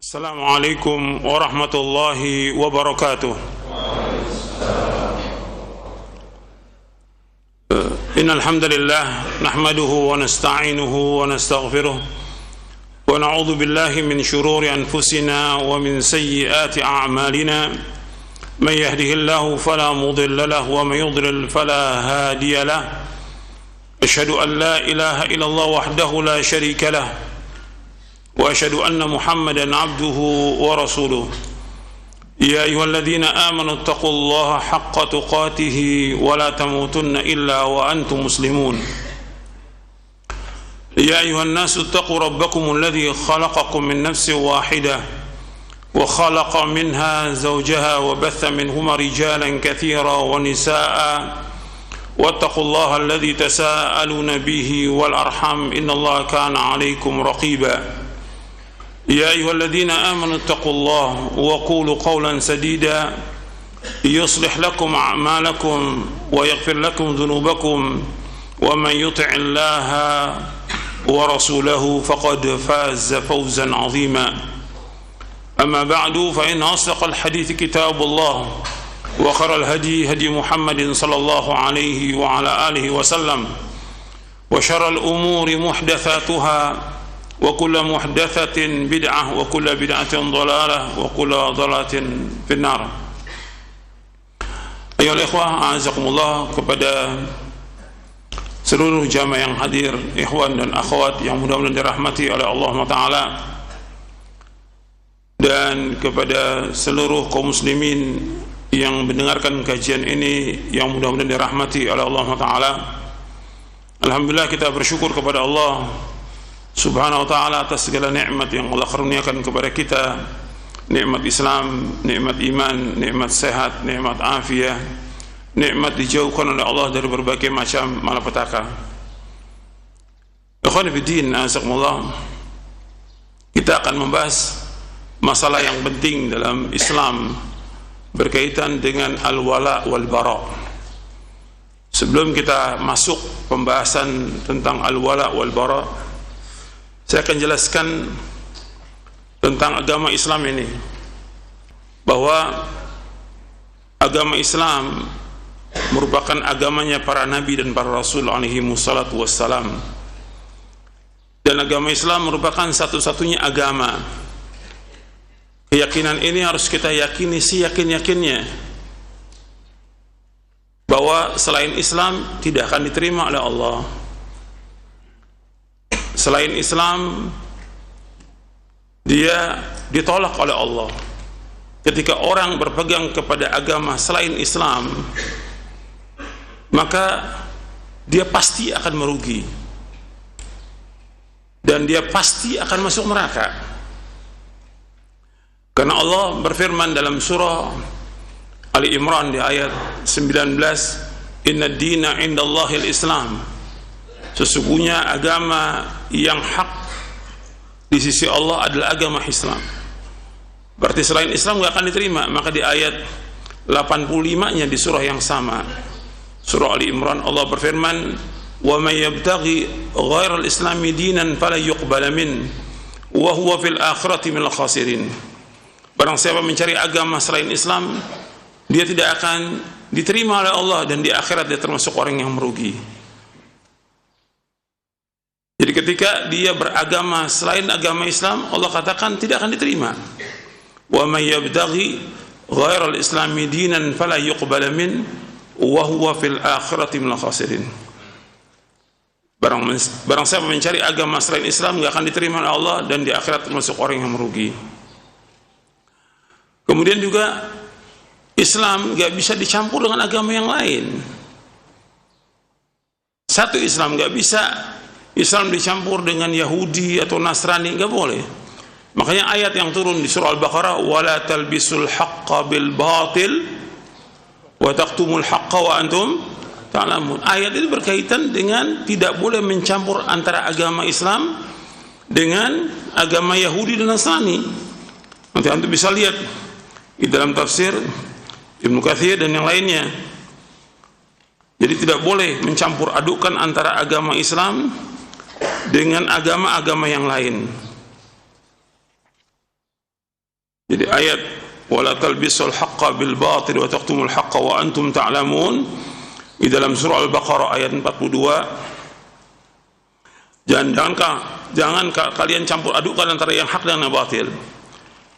Assalamualaikum warahmatullahi wabarakatuh. Innal hamdalillah nahmaduhu wa nasta'inuhu wa nastaghfiruh wa na'udzu billahi min shururi anfusina wa min sayyiati a'malina. Man yahdihillahu fala mudilla lahu wa man yudlil fala hadiya lahu. Asyhadu an la ilaha illallah wahdahu la syarika lahu. وأشهد أن محمدا عبده ورسوله يا أيها الذين آمنوا اتقوا الله حق تقاته ولا تموتن إلا وأنتم مسلمون يا أيها الناس اتقوا ربكم الذي خلقكم من نفس واحدة وخلق منها زوجها وبث منهما رجالا كثيرا ونساء واتقوا الله الذي تساءلون به والأرحام إن الله كان عليكم رقيبا يا أيها الذين آمنوا اتقوا الله وقولوا قولا سديدا يصلح لكم أعمالكم ويغفر لكم ذنوبكم ومن يطع الله ورسوله فقد فاز فوزا عظيما أما بعد فإن أصدق الحديث كتاب الله وخير الهدي هدي محمد صلى الله عليه وعلى آله وسلم وشر الأمور محدثاتها وكل محدثة بدعة وكل بدعة ضلالة وكل ضلالة في النار. Ayolah ikhwah, a'azakumullah, kepada seluruh jamaah yang hadir, ikhwan dan akhwat yang mudah-mudahan dirahmati oleh Allah Ta'ala, dan kepada seluruh kaum muslimin yang mendengarkan kajian ini yang mudah-mudahan dirahmati oleh Allah Ta'ala. Alhamdulillah, kita bersyukur kepada Allah Subhanahu wa ta'ala atas segala nikmat yang Allah karuniakan kepada kita, nikmat Islam, nikmat iman, nikmat sehat, nikmat afiah, nikmat dijauhkan oleh Allah dari berbagai macam malapetaka. Ikhwan fillah, azakumullah, kita akan membahas masalah yang penting dalam Islam berkaitan dengan al-wala wal bara. Sebelum kita masuk pembahasan tentang al-wala wal bara, saya akan jelaskan tentang agama Islam ini, bahwa agama Islam merupakan agamanya para nabi dan para rasul alaihi wassalatu wassalam, dan agama Islam merupakan satu-satunya agama. Keyakinan ini harus kita yakini seyakin-yakinnya, bahwa selain Islam tidak akan diterima oleh Allah. Selain Islam, dia ditolak oleh Allah. Ketika orang berpegang kepada agama selain Islam, maka dia pasti akan merugi, dan dia pasti akan masuk neraka. Karena Allah berfirman dalam surah Ali Imran di ayat 19, Inna dina indallahil Islam, sesungguhnya agama yang hak di sisi Allah adalah agama Islam. Berarti selain Islam gak akan diterima. Maka di ayat 85-nya di surah yang sama, surah Ali Imran, Allah berfirman, wa may yabtaghi ghairal islami dinan fala yuqbala min wa huwa fil akhirati minal khasirin. Barang siapa mencari agama selain Islam, dia tidak akan diterima oleh Allah, dan di akhirat dia termasuk orang yang merugi. Jadi ketika dia beragama selain agama Islam, Allah katakan tidak akan diterima. Wa may yabtaghi ghairal islami dinan fala yuqbala min wa huwa fil akhirati minal khasirin. Barang siapa mencari agama selain Islam, enggak akan diterima oleh Allah, dan di akhirat termasuk orang yang merugi. Kemudian juga Islam enggak bisa dicampur dengan agama yang lain. Satu Islam enggak bisa Islam dicampur dengan Yahudi atau Nasrani, enggak boleh. Makanya ayat yang turun di surah Al-Baqarah, wala talbisul haqqa bil batil wa taqtumul haqqa wa antum ta'lamun. Ayat itu berkaitan dengan tidak boleh mencampur antara agama Islam dengan agama Yahudi dan Nasrani. Nanti antum bisa lihat di dalam tafsir Ibnu Katsir dan yang lainnya. Jadi tidak boleh mencampur adukan antara agama Islam dengan agama-agama yang lain. Jadi ayat wala talbisul haqqo bil batil wa taqtumul haqqo wa antum ta'lamun di dalam surah Al-Baqarah ayat 42. Jangan kalian campur adukan antara yang hak dan yang batil.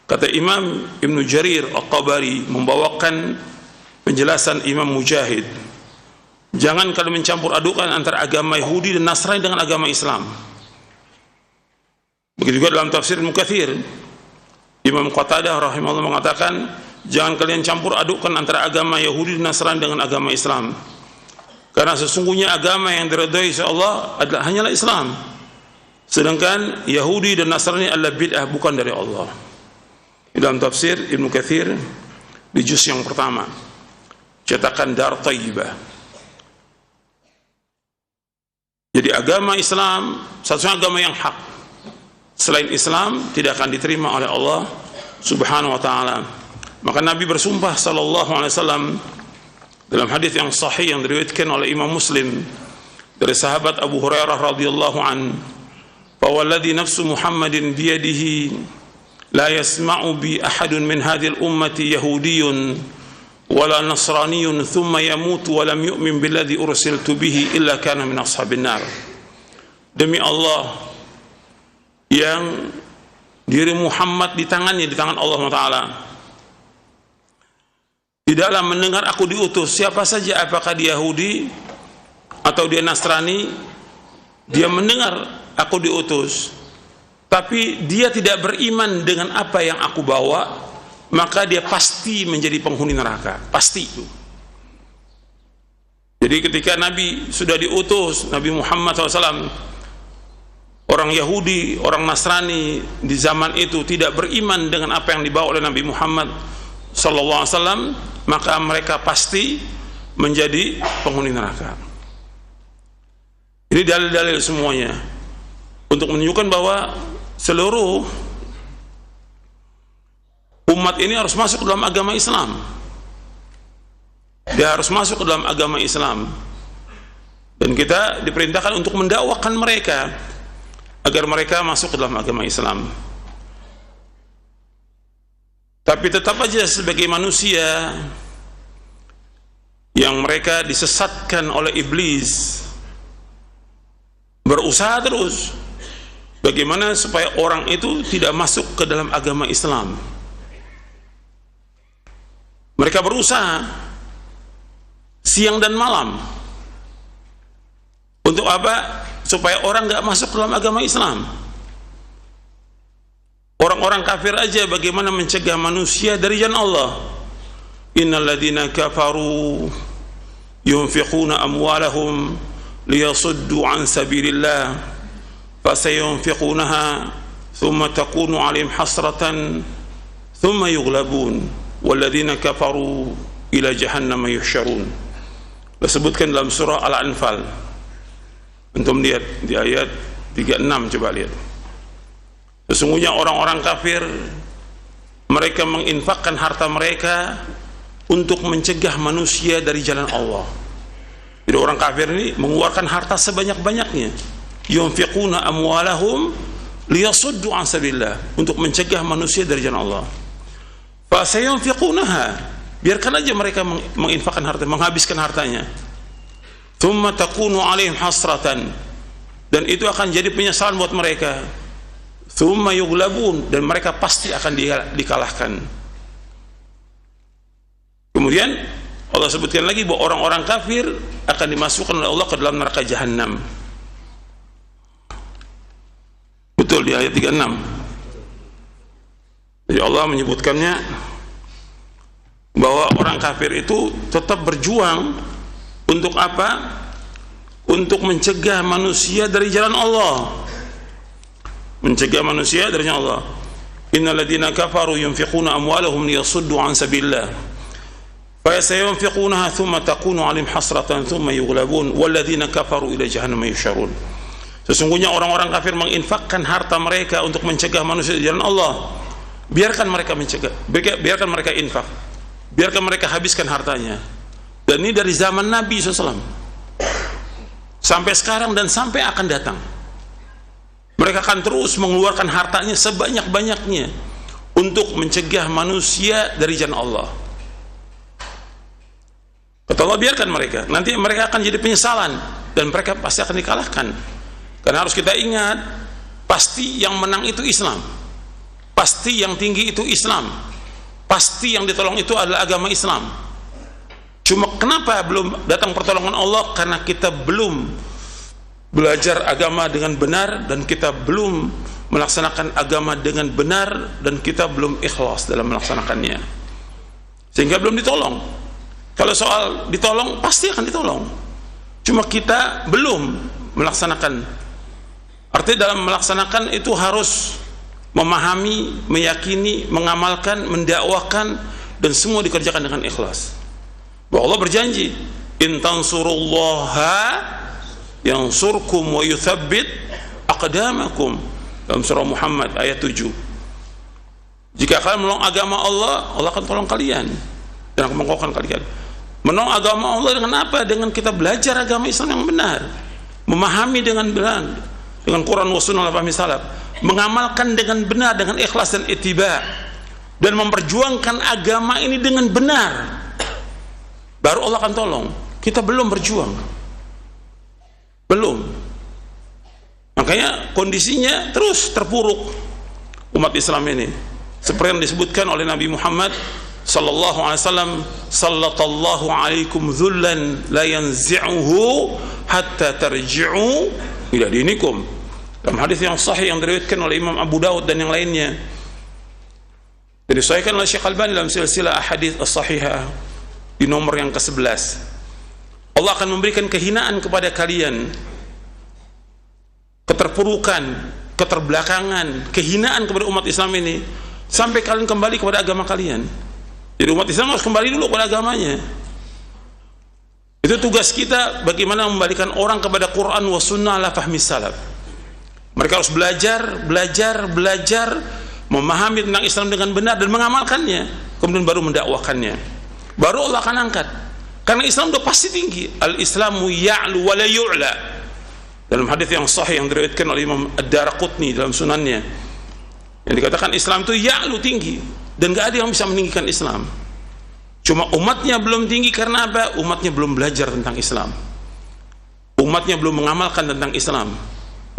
Kata Imam Ibn Jarir At-Tabari membawakan penjelasan Imam Mujahid, jangan kalian mencampur adukan antara agama Yahudi dan Nasrani dengan agama Islam. Begitu juga dalam tafsir Ibnu Katsir, Imam Qatadah rahimahullah mengatakan, jangan kalian campur adukan antara agama Yahudi dan Nasrani dengan agama Islam, karena sesungguhnya agama yang diridhai oleh Allah adalah hanyalah Islam, sedangkan Yahudi dan Nasrani adalah bid'ah, bukan dari Allah. Dalam tafsir Ibnu Katsir di juz yang pertama, cetakan Dar Thayyibah. Jadi agama Islam satu-satunya agama yang hak. Selain Islam tidak akan diterima oleh Allah Subhanahu wa taala. Maka Nabi bersumpah sallallahu alaihi wasallam dalam hadis yang sahih yang diriwayatkan oleh Imam Muslim dari sahabat Abu Hurairah radhiyallahu an, "Fa walladzi nafsu Muhammadin biyadihi la yasma'u bi ahadun min hadhihi al-ummati yahudiyyun wala nasraniyyun thumma yamutu wa lam yu'min billadzi ursiltu bihi illa kana min ashabin nar." Demi Allah yang diri Muhammad di tangannya, di tangan Allah Taala, tidaklah mendengar aku diutus siapa saja, apakah dia Yahudi atau dia Nasrani, dia mendengar aku diutus tapi dia tidak beriman dengan apa yang aku bawa, maka dia pasti menjadi penghuni neraka, pasti itu. Jadi ketika Nabi sudah diutus, Nabi Muhammad SAW, orang Yahudi, orang Nasrani di zaman itu tidak beriman dengan apa yang dibawa oleh Nabi Muhammad SAW, maka mereka pasti menjadi penghuni neraka. Ini dalil-dalil semuanya untuk menunjukkan bahwa seluruh umat ini harus masuk ke dalam agama Islam. Dia harus masuk ke dalam agama Islam, dan kita diperintahkan untuk mendakwakan mereka agar mereka masuk ke dalam agama Islam. Tapi tetap aja sebagai manusia yang mereka disesatkan oleh iblis, berusaha terus bagaimana supaya orang itu tidak masuk ke dalam agama Islam. Mereka berusaha siang dan malam untuk apa? Supaya orang nggak masuk ke dalam agama Islam. Orang-orang kafir aja bagaimana mencegah manusia dari jalan Allah. Innal ladzina kafaru yunfiquna amwalahum liyasuddu an sabilillah fasayunfiqunaha thumma takunu 'alaihim hasratan thumma yughlabun walladzina kafaru ila jahannam yuhsyarun. Disebutkan dalam surah Al-Anfal. Antum lihat di ayat 36, coba lihat. Sesungguhnya orang-orang kafir mereka menginfakkan harta mereka untuk mencegah manusia dari jalan Allah. Jadi orang kafir ini mengeluarkan harta sebanyak-banyaknya. Yunfiquna amwalahum liyasuddu an sabilillah, untuk mencegah manusia dari jalan Allah. Fa sayunfiqunaha, biarkan aja mereka menginfakkan harta, menghabiskan hartanya. Thumma takunu 'alaihim hasratan, dan itu akan jadi penyesalan buat mereka. Thumma yughlabun, dan mereka pasti akan dikalahkan. Kemudian Allah sebutkan lagi bahwa orang-orang kafir akan dimasukkan oleh Allah ke dalam neraka jahanam. Betul di ayat 36. Jadi Allah menyebutkannya bahwa orang kafir itu tetap berjuang untuk apa? Untuk mencegah manusia dari jalan Allah. Mencegah manusia dari jalan Allah. Innal ladzina kafaru yunfiquna amwalahum liyasuddu an sabilillah. Fa sayunfiqunaha thumma takunu 'alaihim hasratan thumma yughlabun walladzina kafaru ila jahannam yuhsyarun. Sesungguhnya orang-orang kafir menginfakkan harta mereka untuk mencegah manusia dari jalan Allah. Biarkan mereka mencegah, biarkan mereka infak, biarkan mereka habiskan hartanya. Dan ini dari zaman Nabi SAW sampai sekarang dan sampai akan datang. Mereka akan terus mengeluarkan hartanya sebanyak-banyaknya untuk mencegah manusia dari jalan Allah. Kata Allah, biarkan mereka, nanti mereka akan jadi penyesalan dan mereka pasti akan dikalahkan. Karena harus kita ingat, pasti yang menang itu Islam, pasti yang tinggi itu Islam, pasti yang ditolong itu adalah agama Islam. Cuma kenapa belum datang pertolongan Allah? Karena kita belum belajar agama dengan benar, dan kita belum melaksanakan agama dengan benar, dan kita belum ikhlas dalam melaksanakannya, sehingga belum ditolong. Kalau soal ditolong, pasti akan ditolong, cuma kita belum melaksanakan. Artinya dalam melaksanakan itu harus memahami, meyakini, mengamalkan, mendakwakan, dan semua dikerjakan dengan ikhlas. Bahwa Allah berjanji, in tansurullaha yansurkum wa yuthabbit aqdamakum, dalam surah Muhammad ayat 7. Jika kalian menolong agama Allah, Allah akan tolong kalian dan akan mengokohkan kalian. Menolong agama Allah dengan apa? Dengan kita belajar agama Islam yang benar, memahami dengan benar, dengan Quran wa sunnah fahmi salaf, mengamalkan dengan benar, dengan ikhlas dan ittiba, dan memperjuangkan agama ini dengan benar, baru Allah akan tolong. Kita belum berjuang, belum. Makanya kondisinya terus terpuruk umat Islam ini, seperti yang disebutkan oleh Nabi Muhammad sallallahu alaihi wasallam, sallallahu alaikum dhullan la yanzi'uhu hatta tarji'u ila dinikum. Dalam hadis yang sahih yang diriwayatkan oleh Imam Abu Daud dan yang lainnya, disahihkan oleh Syekh Albani dalam silsilah ahadits as-sahihah di nomor yang ke-11. Allah akan memberikan kehinaan kepada kalian, keterpurukan, keterbelakangan, kehinaan kepada umat Islam ini, sampai kalian kembali kepada agama kalian. Jadi umat Islam harus kembali dulu kepada agamanya. Itu tugas kita, bagaimana membalikan orang kepada Quran wa sunnah ala fahmi salaf. Mereka harus belajar, memahami tentang Islam dengan benar dan mengamalkannya, kemudian baru mendakwakannya. Baru Allah akan angkat. Karena Islam sudah pasti tinggi. Al-Islamu ya'lu wa la yu'la. Dalam hadis yang sahih yang diriwayatkan oleh Imam Ad-Darqutni dalam sunannya, yang dikatakan Islam itu ya'lu, tinggi, dan gak ada yang bisa meninggikan Islam. Cuma umatnya belum tinggi karena apa? Umatnya belum belajar tentang Islam, umatnya belum mengamalkan tentang Islam,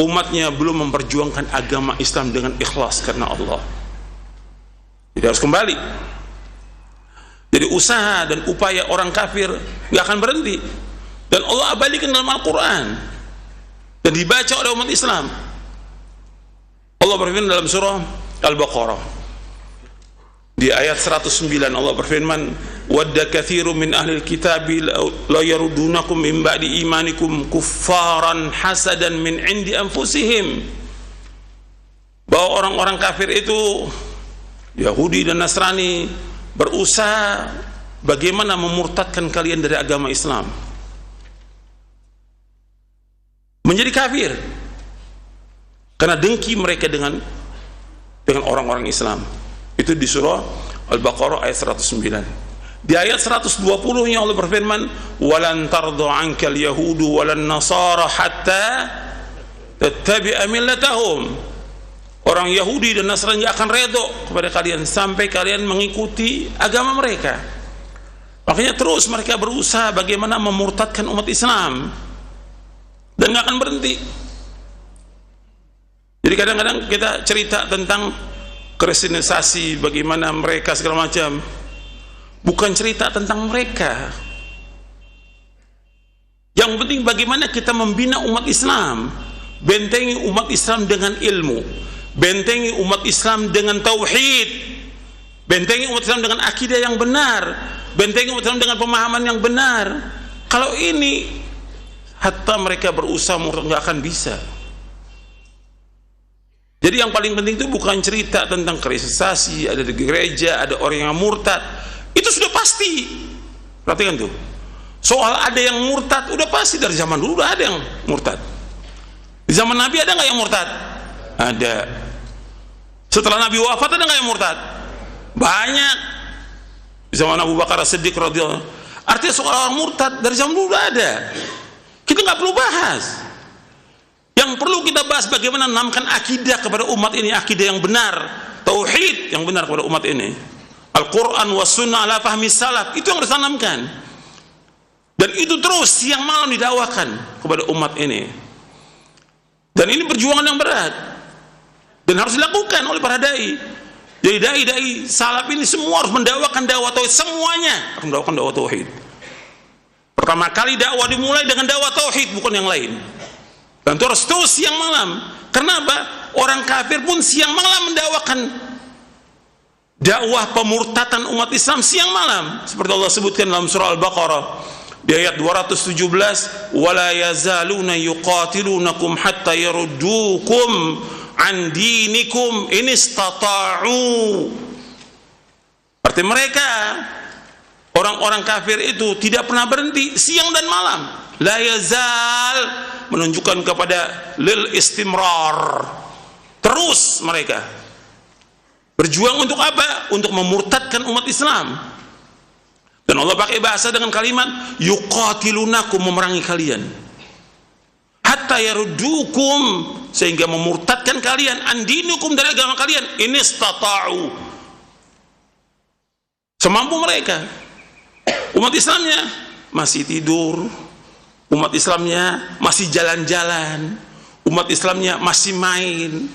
umatnya belum memperjuangkan agama Islam dengan ikhlas karena Allah. Jadi harus kembali. Jadi usaha dan upaya orang kafir gak akan berhenti, dan Allah abadikan dalam Al-Quran dan dibaca oleh umat Islam. Allah berfirman dalam surah Al-Baqarah di ayat 109, Allah berfirman, wadda katsirun min ahlil kitabi la yarudunakum min ba'di imanikum kuffaran hasadan min indi anfusihim. Bahwa orang-orang kafir itu, Yahudi dan Nasrani, berusaha bagaimana memurtadkan kalian dari agama Islam, menjadi kafir, karena dengki mereka dengan orang-orang Islam. Itu di surah Al-Baqarah ayat 109. Di ayat 120-nya Allah berfirman, walan tarda ankal yahudu walan nasara hatta tattabi'a millatahum. Orang Yahudi dan Nasrani akan redha kepada kalian sampai kalian mengikuti agama mereka. Makanya terus mereka berusaha bagaimana memurtadkan umat Islam, dan gak akan berhenti. Jadi kadang-kadang kita cerita tentang kristenisasi, bagaimana mereka segala macam, bukan cerita tentang mereka. Yang penting bagaimana kita membina umat Islam, bentengi umat Islam dengan ilmu, bentengi umat Islam dengan tauhid, bentengi umat Islam dengan akidah yang benar, bentengi umat Islam dengan pemahaman yang benar. Kalau ini hatta mereka berusaha nggak akan bisa. Jadi yang paling penting itu bukan cerita tentang kristenisasi, ada di gereja, ada orang yang murtad. Itu sudah pasti. Perhatikan tuh. Soal ada yang murtad, udah pasti dari zaman dulu udah ada yang murtad. Di zaman Nabi ada nggak yang murtad? Ada. Setelah Nabi wafat ada nggak yang murtad? Banyak. Di zaman Abu Bakar As-Siddiq radhiyallahu. Artinya soal orang murtad dari zaman dulu udah ada. Kita nggak perlu bahas. Yang perlu kita bahas bagaimana menanamkan akidah kepada umat ini, akidah yang benar, tauhid yang benar kepada umat ini. Al-Quran was sunnah ala fahmi salaf, itu yang ditanamkan. Dan itu terus siang malam didakwakan kepada umat ini. Dan ini perjuangan yang berat dan harus dilakukan oleh para dai. Jadi dai-dai salaf ini semua harus mendakwakan dakwah tauhid, semuanya harus mendakwakan dakwah tauhid. Pertama kali dakwah dimulai dengan dakwah tauhid, bukan yang lain. Dan terus siang malam. Kenapa? Orang kafir pun siang malam mendakwakan dakwah pemurtatan umat Islam siang malam, seperti Allah sebutkan dalam surah Al-Baqarah di ayat 217, wala yazaluna yuqatilunakum hatta yaruddukum an dinikum in istata'u. Arti mereka orang-orang kafir itu tidak pernah berhenti siang dan malam. La yazal menunjukkan kepada lil istimrar, terus mereka berjuang untuk apa? Untuk memurtadkan umat Islam. Dan Allah pakai bahasa dengan kalimat yuqatilunakum, memerangi kalian, hatta yaruddukum, sehingga memurtadkan kalian, andinukum, dari agama kalian, ini istata'u, semampu mereka. Umat Islamnya masih tidur, umat Islamnya masih jalan-jalan, umat Islamnya masih main,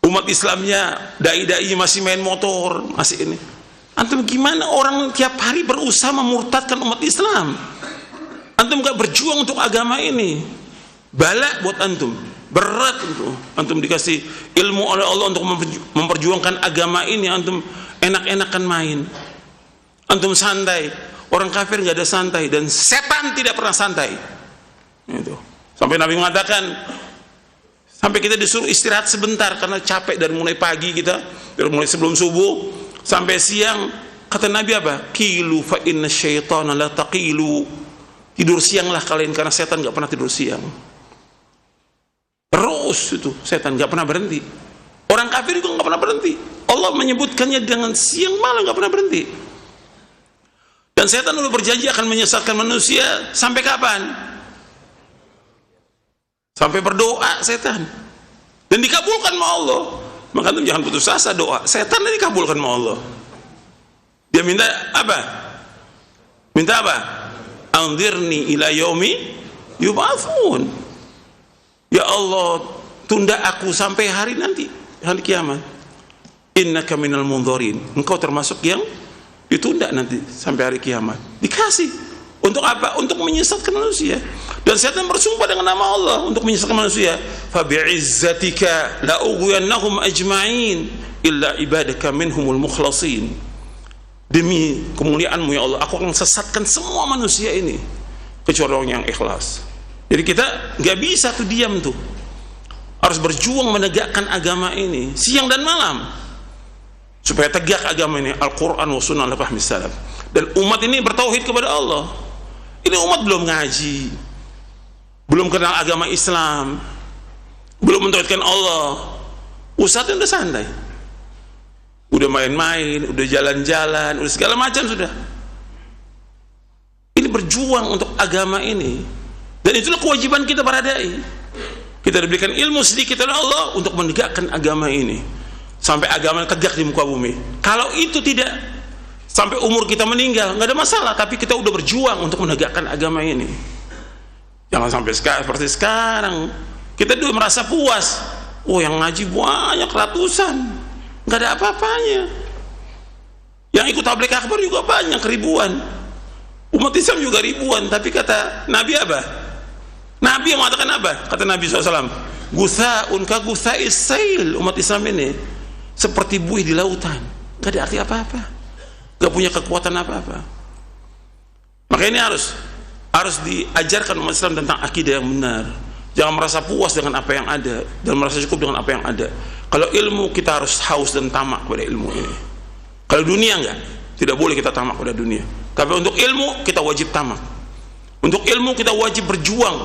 umat Islamnya dai-dai masih main motor, masih ini. Antum gimana orang tiap hari berusaha memurtadkan umat Islam? Antum gak berjuang untuk agama ini? Bala buat antum, berat untuk antum dikasih ilmu oleh Allah untuk memperjuangkan agama ini. Antum enak-enakan main, antum santai. Orang kafir gak ada santai, dan setan tidak pernah santai. Itu. Sampai Nabi mengatakan, sampai kita disuruh istirahat sebentar karena capek dari mulai pagi kita, dari mulai sebelum subuh sampai siang. Kata Nabi apa? Qilu fa inna syaitana la taqilu. Tidur sianglah kalian, karena setan gak pernah tidur siang. Terus itu setan gak pernah berhenti. Orang kafir juga gak pernah berhenti. Allah menyebutkannya dengan siang malam gak pernah berhenti. Dan setan dulu berjanji akan menyesatkan manusia sampai kapan? Sampai berdoa setan, dan dikabulkan sama Allah. Maka antum jangan putus asa doa. Setan dikabulkan sama Allah. Dia minta apa? Minta apa? Anzirni ila yaumi yub'atsun. Ya Allah, tunda aku sampai hari nanti, hari kiamat. Innaka minal mundzirin. Engkau termasuk yang ditunda nanti sampai hari kiamat. Dikasih. Untuk apa? Untuk menyesatkan manusia. Dan setan bersumpah dengan nama Allah untuk menyesatkan manusia. Fa bi'izzatika la ughwiyannahum ajma'in illa ibadaka minhumul mukhlasin. Demi kemuliaanmu ya Allah, aku akan sesatkan semua manusia ini kecuali orang yang ikhlas. Jadi kita nggak bisa tuh diam tuh, harus berjuang menegakkan agama ini siang dan malam supaya tegak agama ini, Al-Quran wa sunnah ala fahmi salaf. Dan umat ini bertauhid kepada Allah. Ini umat belum ngaji, belum kenal agama Islam, belum mentauhidkan Allah. Ustadznya udah santai, udah main-main, udah jalan-jalan, udah segala macam sudah. Ini berjuang untuk agama ini, dan itulah kewajiban kita para dai. Kita diberikan ilmu sedikit oleh Allah untuk menegakkan agama ini sampai agama tegak di muka bumi. Kalau itu tidak, sampai umur kita meninggal nggak ada masalah, tapi kita udah berjuang untuk menegakkan agama ini. Jangan sampai seperti sekarang kita dulu merasa puas, oh yang ngaji banyak ratusan, nggak ada apa-apanya. Yang ikut tabligh akbar juga banyak, ribuan. Umat Islam juga ribuan, tapi kata Nabi apa? Nabi yang mengatakan apa? Kata Nabi SAW, gutha'un ka gutha'is sail. Umat Islam ini seperti buih di lautan, nggak ada arti apa-apa, gak punya kekuatan apa-apa. Maka ini harus diajarkan umat Islam tentang akidah yang benar. Jangan merasa puas dengan apa yang ada dan merasa cukup dengan apa yang ada. Kalau ilmu, kita harus haus dan tamak pada ilmu ini. Kalau dunia enggak, tidak boleh kita tamak pada dunia. Tapi untuk ilmu kita wajib tamak. Untuk ilmu kita wajib berjuang,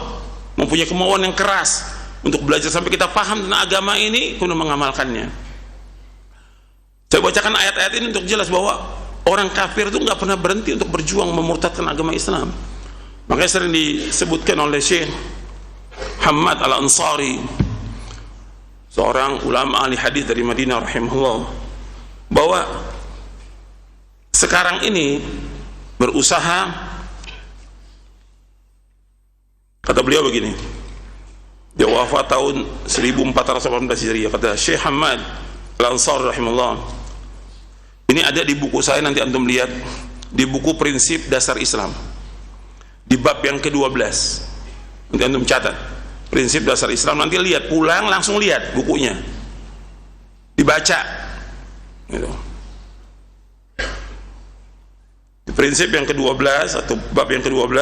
mempunyai kemauan yang keras untuk belajar sampai kita paham tentang agama ini, kemudian mengamalkannya. Saya bacakan ayat-ayat ini untuk jelas bahwa orang kafir itu nggak pernah berhenti untuk berjuang memurtadkan agama Islam. Makanya sering disebutkan oleh Syekh Hamad Al-Ansari, seorang ulama ahli hadis dari Madinah rahimahullah, bahwa sekarang ini berusaha, kata beliau begini, dia wafat tahun 1418 Hijriah, kata Syekh Hamad Al-Ansari rahimahullah, ini ada di buku saya, nanti antum lihat di buku Prinsip Dasar Islam di bab yang ke-12, nanti antum catat Prinsip Dasar Islam, nanti lihat, pulang langsung lihat bukunya, dibaca gitu. Prinsip yang ke-12 atau bab yang ke-12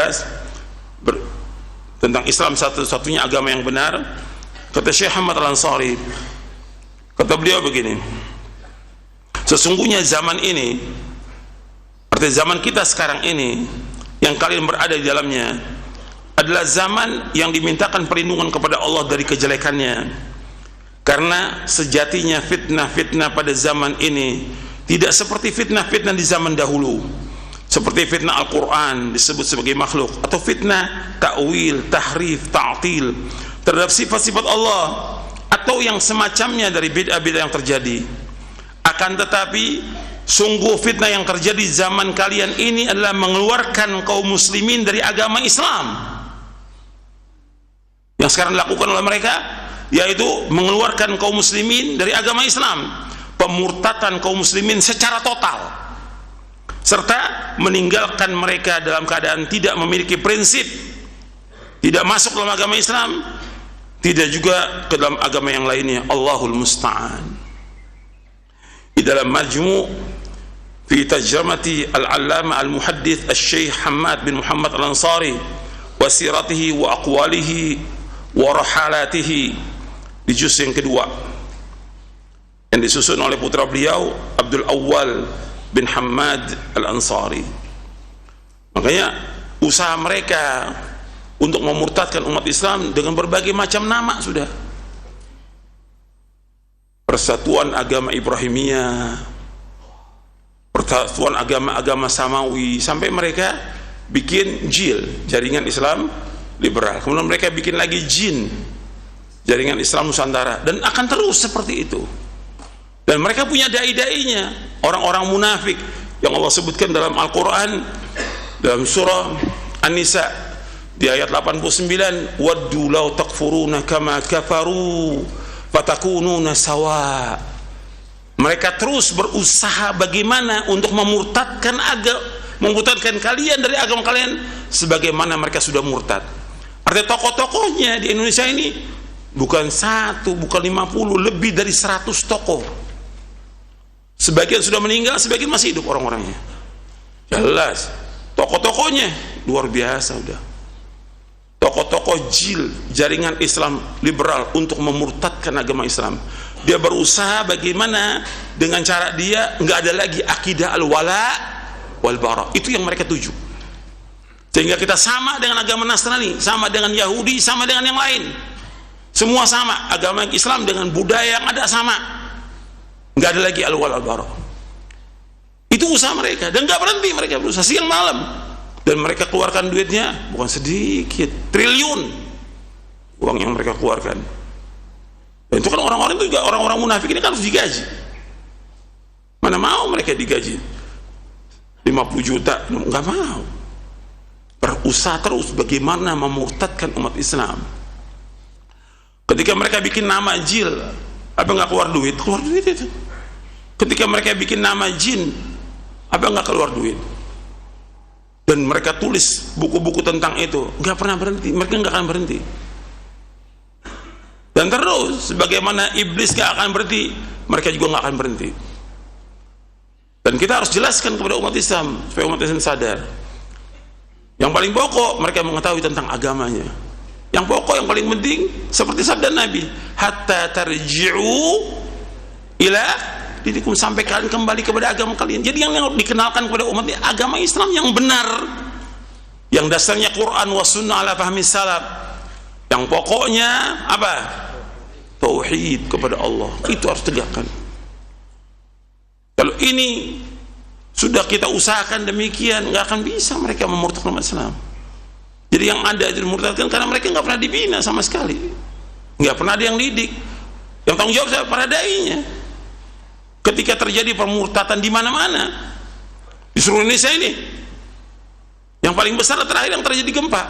tentang Islam satu-satunya agama yang benar, kata Syekh Hamad Al-Ansari, kata beliau begini, sesungguhnya zaman ini, artinya zaman kita sekarang ini yang kalian berada di dalamnya adalah zaman yang dimintakan perlindungan kepada Allah dari kejelekannya, karena sejatinya fitnah-fitnah pada zaman ini tidak seperti fitnah-fitnah di zaman dahulu, seperti fitnah Al-Quran disebut sebagai makhluk, atau fitnah ta'wil, tahrif, ta'til terhadap sifat-sifat Allah, atau yang semacamnya dari bid'ah-bid'ah yang terjadi. Akan tetapi sungguh fitnah yang terjadi zaman kalian ini adalah mengeluarkan kaum muslimin dari agama Islam. Yang sekarang dilakukan oleh mereka yaitu mengeluarkan kaum muslimin dari agama Islam, pemurtatan kaum muslimin secara total, serta meninggalkan mereka dalam keadaan tidak memiliki prinsip, tidak masuk dalam agama Islam, tidak juga ke dalam agama yang lainnya. Allahul Musta'an. Di dalam Majmu' fi Tarjamati Al-Allama Al-Muhaddits Al-Syekh Hamad bin Muhammad Al-Ansari wa siratihi wa aqwalihi wa rahalatihi, di juz yang kedua yang disusun oleh putra beliau Abdul Awwal bin Hamad Al-Ansari. Makanya usaha mereka untuk memurtadkan umat Islam dengan berbagai macam nama sudah. Persatuan Agama Ibrahimiyah, persatuan agama-agama Samawi, sampai mereka bikin JIL, Jaringan Islam Liberal. Kemudian mereka bikin lagi JIN, Jaringan Islam Nusantara, dan akan terus seperti itu. Dan mereka punya dai-dainya, orang-orang munafik yang Allah sebutkan dalam Al-Quran, dalam surah An-Nisa di ayat 89, waddu law takfuruna kama kafaru fatakununa sawa. Mereka terus berusaha bagaimana untuk memurtadkan kalian dari agama kalian sebagaimana mereka sudah murtad. Artinya tokoh-tokohnya di Indonesia ini bukan 1, bukan 50, lebih dari 100 tokoh. Sebagian sudah meninggal, sebagian masih hidup orang-orangnya. Jelas tokoh-tokohnya luar biasa udah. Tokoh-tokoh JIL, Jaringan Islam Liberal, untuk memurtadkan agama Islam. Dia berusaha bagaimana dengan cara dia nggak ada lagi akidah al-wala wal bara. Itu yang mereka tuju. Sehingga kita sama dengan agama Nasrani, sama dengan Yahudi, sama dengan yang lain. Semua sama, agama Islam dengan budaya yang ada sama. Nggak ada lagi al-wala wal bara. Itu usaha mereka, dan nggak berhenti mereka berusaha siang malam. Dan mereka keluarkan duitnya bukan sedikit, triliun uang yang mereka keluarkan. Dan itu kan orang-orang itu juga, orang-orang munafik ini kan harus digaji. Mana mau mereka digaji 50 juta, nggak mau. Berusaha terus bagaimana memurtadkan umat Islam. Ketika mereka bikin nama JIL, apa nggak keluar duit? Keluar duit itu. Ketika mereka bikin nama JIN, apa nggak keluar duit? Dan mereka tulis buku-buku tentang itu, nggak pernah berhenti. Mereka nggak akan berhenti. Dan terus, sebagaimana iblis nggak akan berhenti, mereka juga nggak akan berhenti. Dan kita harus jelaskan kepada umat Islam supaya umat Islam sadar. Yang paling pokok mereka mengetahui tentang agamanya. Yang pokok, yang paling penting, seperti sabda Nabi, hatta tarji'u ila dirikum, sampai kalian kembali kepada agama kalian. Jadi yang dikenalkan kepada umat ini agama Islam yang benar, yang dasarnya Quran wa sunnah ala fahmi salaf, yang pokoknya apa? Tauhid kepada Allah. Itu harus tegakkan. Kalau ini sudah kita usahakan demikian, nggak akan bisa mereka memurtadkan umat Islam. Jadi yang ada itu dimurtadkan karena mereka nggak pernah dibina sama sekali, nggak pernah ada yang didik. Yang tanggung jawab siapa? Para dai-nya. Ketika terjadi permurtatan di mana-mana di seluruh Indonesia ini, yang paling besar terakhir yang terjadi gempa,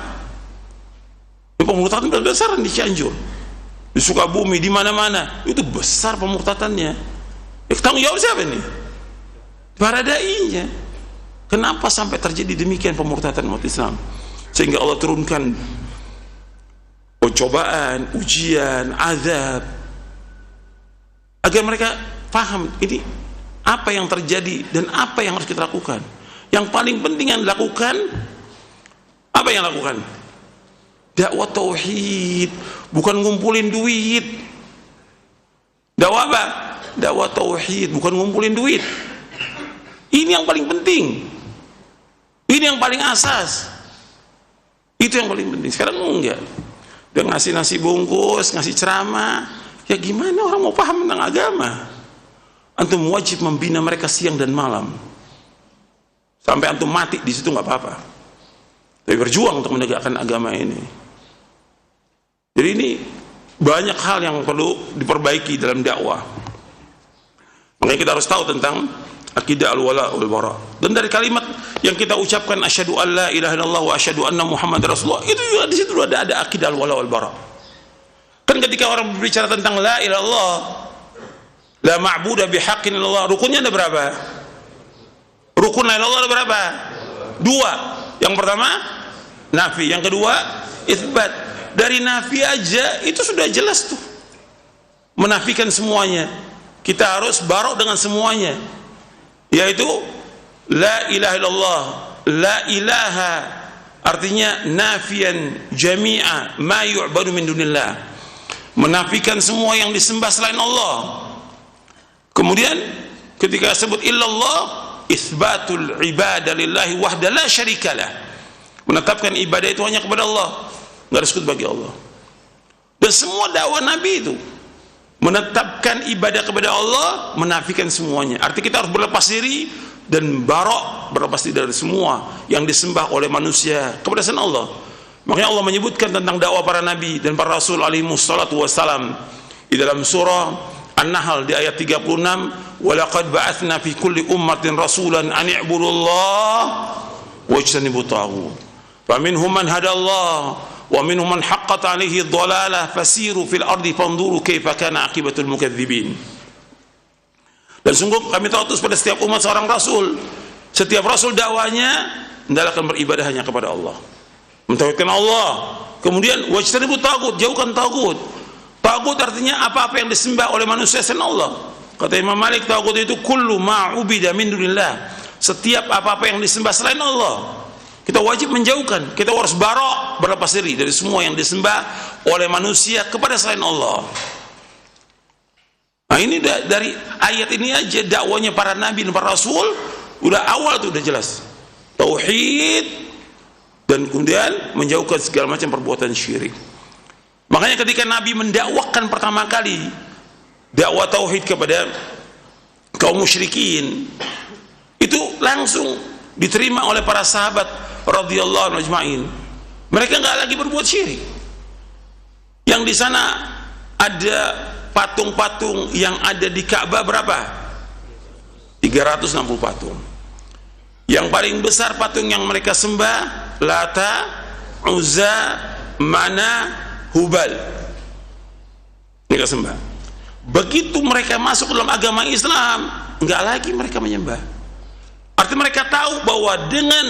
pemurtatan besar di Cianjur, di Sukabumi, di mana-mana itu besar pemurtatannya. Tanggung jawab siapa ini? Para dai-nya. Kenapa sampai terjadi demikian pemurtatan umat Islam? Sehingga Allah turunkan cobaan, ujian, azab, agar mereka paham ini apa yang terjadi dan apa yang harus kita lakukan. Yang paling penting yang dilakukan, apa yang lakukan? Dakwah tauhid, bukan ngumpulin duit. Dakwah apa? Dakwah tauhid, bukan ngumpulin duit. Ini yang paling penting. Ini yang paling asas. Itu yang paling penting. Sekarang enggak. Dia ngasih nasi bungkus, ngasih ceramah. Ya gimana orang mau paham tentang agama? Antum wajib membina mereka siang dan malam. Sampai antum mati di situ nggak apa-apa. Tapi berjuang untuk menegakkan agama ini. Jadi ini banyak hal yang perlu diperbaiki dalam dakwah. Makanya kita harus tahu tentang akidah al-wala wal bara. Dan dari kalimat yang kita ucapkan asyhadu an la ilaha illallah wa asyhadu anna muhammadar rasulullah, itu juga di situ ada akidah al-wala wal bara. Kan ketika orang berbicara tentang la ilaha illallah, la ma'budu bihaqqin illallah, rukunnya ada berapa? Rukun la ilaha illallah ada berapa? Dua. Yang pertama nafi, yang kedua itsbat. Dari nafi aja itu sudah jelas tuh, menafikan semuanya. Kita harus barok dengan semuanya, yaitu la ilaha illallah. La ilaha artinya nafian jami'a ma yu'badu min dunillah, menafikan semua yang disembah selain Allah. Kemudian ketika sebut illallah, itsbatul ibadah lillahi wahda la syarikalah, menetapkan ibadah itu hanya kepada Allah, nggak ada sekutu bagi Allah. Dan semua dakwah Nabi itu menetapkan ibadah kepada Allah, menafikan semuanya. Artinya kita harus berlepas diri dan barok, berlepas diri dari semua yang disembah oleh manusia kepada selain Allah. Makanya Allah menyebutkan tentang dakwah para nabi dan para rasul alaihi wassalatu wassalam di dalam surah An-Nahl di ayat 36, walaqad ba'atsna fi kulli ummatin rasulan an i'budullaha wajtanibut taghut faminhum man hadallah wa minhum man haqqat 'alaihi dhalalah fasiru fil ardi fanzuru kaifa kana aqibatul mukadzibin. Dan sungguh kami tautus pada setiap umat seorang rasul. Setiap rasul dakwanya hendaklah akan beribadah hanya kepada Allah, mentauhidkan Allah. Kemudian wajtanibut taghut, jauhkan taghut. Taghut artinya apa-apa yang disembah oleh manusia selain Allah. Kata Imam Malik, taghut itu kullu ma ubida min dunillah, setiap apa-apa yang disembah selain Allah kita wajib menjauhkan. Kita harus barok, berlepas diri dari semua yang disembah oleh manusia kepada selain Allah. Nah ini dari ayat ini aja dakwanya para nabi dan para rasul udah awal tuh udah jelas tauhid, dan kemudian menjauhkan segala macam perbuatan syirik. Makanya ketika Nabi mendakwakan pertama kali dakwah tauhid kepada kaum musyrikin, itu langsung diterima oleh para sahabat radhiyallahu anhum ajma'in. Mereka nggak lagi berbuat syirik. Yang di sana ada patung-patung yang ada di Ka'bah berapa? 360 patung. Yang paling besar patung yang mereka sembah Lata, Uzza, Mana, Hubal. Mereka sembah. Begitu mereka masuk dalam agama Islam, nggak lagi mereka menyembah. Artinya mereka tahu bahwa dengan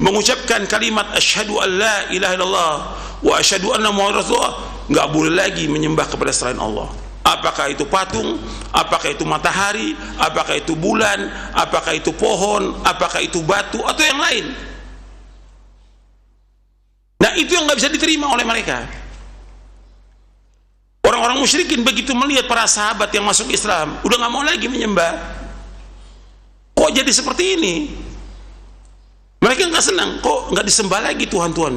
mengucapkan kalimat asyhadu an la ilaha illallah wa asyhadu anna muhammadar rasulullah, nggak boleh lagi menyembah kepada selain Allah. Apakah itu patung, apakah itu matahari, apakah itu bulan, apakah itu pohon, apakah itu batu atau yang lain. Nah itu yang nggak bisa diterima oleh mereka. Orang-orang musyrikin begitu melihat para sahabat yang masuk Islam, udah nggak mau lagi menyembah. Kok jadi seperti ini? Mereka nggak senang, kok nggak disembah lagi Tuhan-Tuhan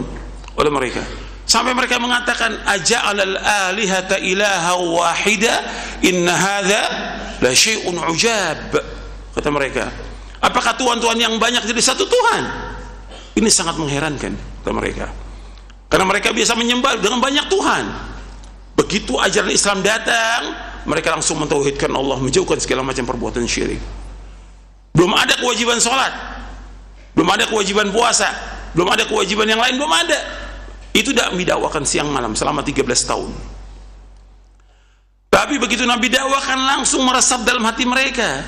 oleh mereka. Sampai mereka mengatakan aja'alal alihata ilaha wahida inna hadza la syai'un ujab. Kata mereka, apakah Tuhan-Tuhan yang banyak jadi satu Tuhan? Ini sangat mengherankan, kata mereka. Karena mereka biasa menyembah dengan banyak Tuhan. Begitu ajaran Islam datang, mereka langsung mentauhidkan Allah, menjauhkan segala macam perbuatan syirik. Belum ada kewajiban sholat, belum ada kewajiban puasa, belum ada kewajiban yang lain, belum ada. Itu Nabi dakwakan siang malam selama 13 tahun. Tapi begitu Nabi dakwakan, langsung meresap dalam hati mereka,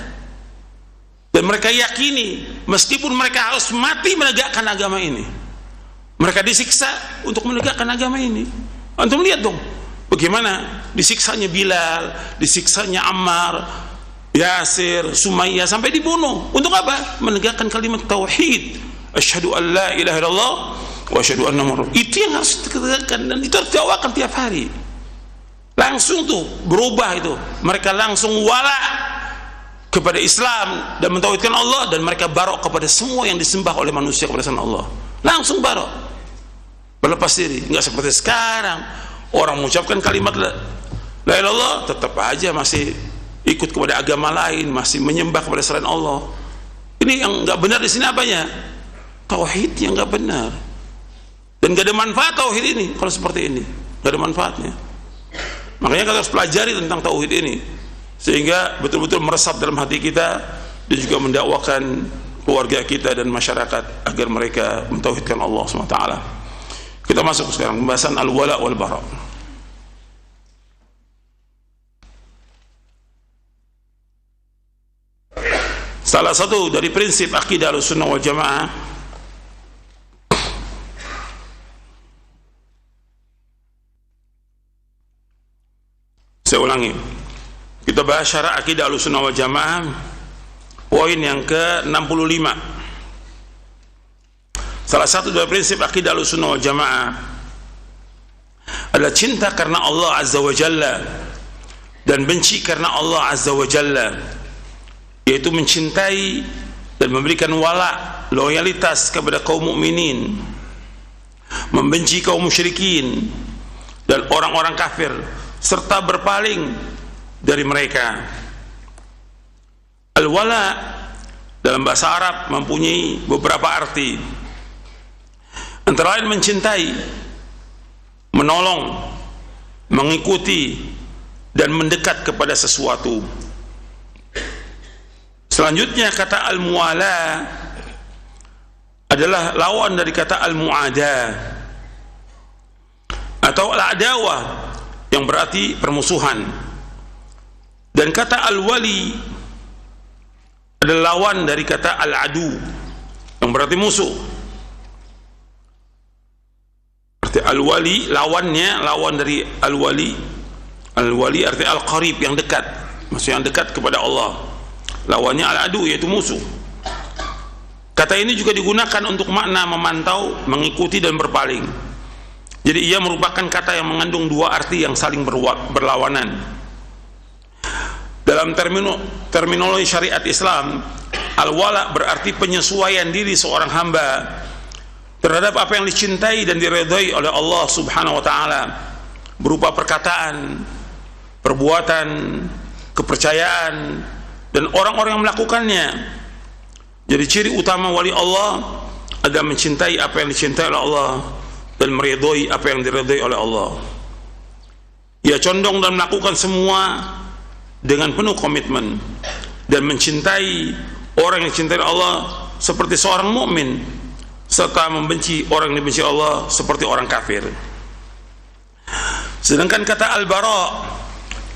dan mereka yakini meskipun mereka harus mati menegakkan agama ini, mereka disiksa untuk menegakkan agama ini. Antum lihat dong bagaimana disiksanya Bilal, disiksanya Ammar, Yasir, Sumayyah, sampai dibunuh. Untuk apa? Menegakkan kalimat tauhid, asyhadu an la ilaha illallah wa asyhadu anna Muhammadar. Itu yang harus ditegakkan, dan itu harus dakwakan tiap hari. Langsung tuh berubah itu, mereka langsung wala kepada Islam dan mentauhidkan Allah, dan mereka barok kepada semua yang disembah oleh manusia kepada selain Allah. Langsung barok, berlepas diri. Enggak seperti sekarang, orang mengucapkan kalimat la ilaha illallah tetap aja masih ikut kepada agama lain, masih menyembah kepada selain Allah. Ini yang enggak benar di sini apanya? Tauhid yang enggak benar. Dan enggak ada manfaat tauhid ini kalau seperti ini, enggak ada manfaatnya. Makanya kita harus pelajari tentang tauhid ini, sehingga betul-betul meresap dalam hati kita, dan juga mendakwakan keluarga kita dan masyarakat agar mereka mentauhidkan Allah SWT. Kita masuk sekarang pembahasan al-wala wal bara. Salah satu dari prinsip akidah Ahlussunnah wal Jamaah, saya ulangi, kita bahas syara akidah Ahlussunnah wal Jamaah, poin yang ke-65. Salah satu dari prinsip akidah Ahlussunnah wal Jamaah adalah cinta karena Allah Azza wa Jalla dan benci karena Allah Azza wa Jalla, yaitu mencintai dan memberikan wala, loyalitas kepada kaum mukminin, membenci kaum musyrikin dan orang-orang kafir, serta berpaling dari mereka. Al-wala dalam bahasa Arab mempunyai beberapa arti, antara lain mencintai, menolong, mengikuti, dan mendekat kepada sesuatu. Selanjutnya kata al-muwala adalah lawan dari kata al-mu'ada atau al-adawah, yang berarti permusuhan. Dan kata al-wali adalah lawan dari kata al-adu, yang berarti musuh. Arti al-wali lawannya, lawan dari al-wali. Al-wali arti al-qarib, yang dekat, maksudnya yang dekat kepada Allah. Lawannya al-adu, yaitu musuh. Kata ini juga digunakan untuk makna memantau, mengikuti, dan berpaling. Jadi ia merupakan kata yang mengandung dua arti yang saling berlawanan. Dalam terminologi syariat Islam, al-wala berarti penyesuaian diri seorang hamba terhadap apa yang dicintai dan diridhai oleh Allah Subhanahu wa taala, berupa perkataan, perbuatan, kepercayaan, dan orang-orang yang melakukannya. Jadi ciri utama wali Allah adalah mencintai apa yang dicintai oleh Allah dan meridhai apa yang diridhai oleh Allah. Ia condong dan melakukan semua dengan penuh komitmen, dan mencintai orang yang dicintai Allah seperti seorang mukmin, serta membenci orang yang dibenci Allah seperti orang kafir. Sedangkan kata al-bara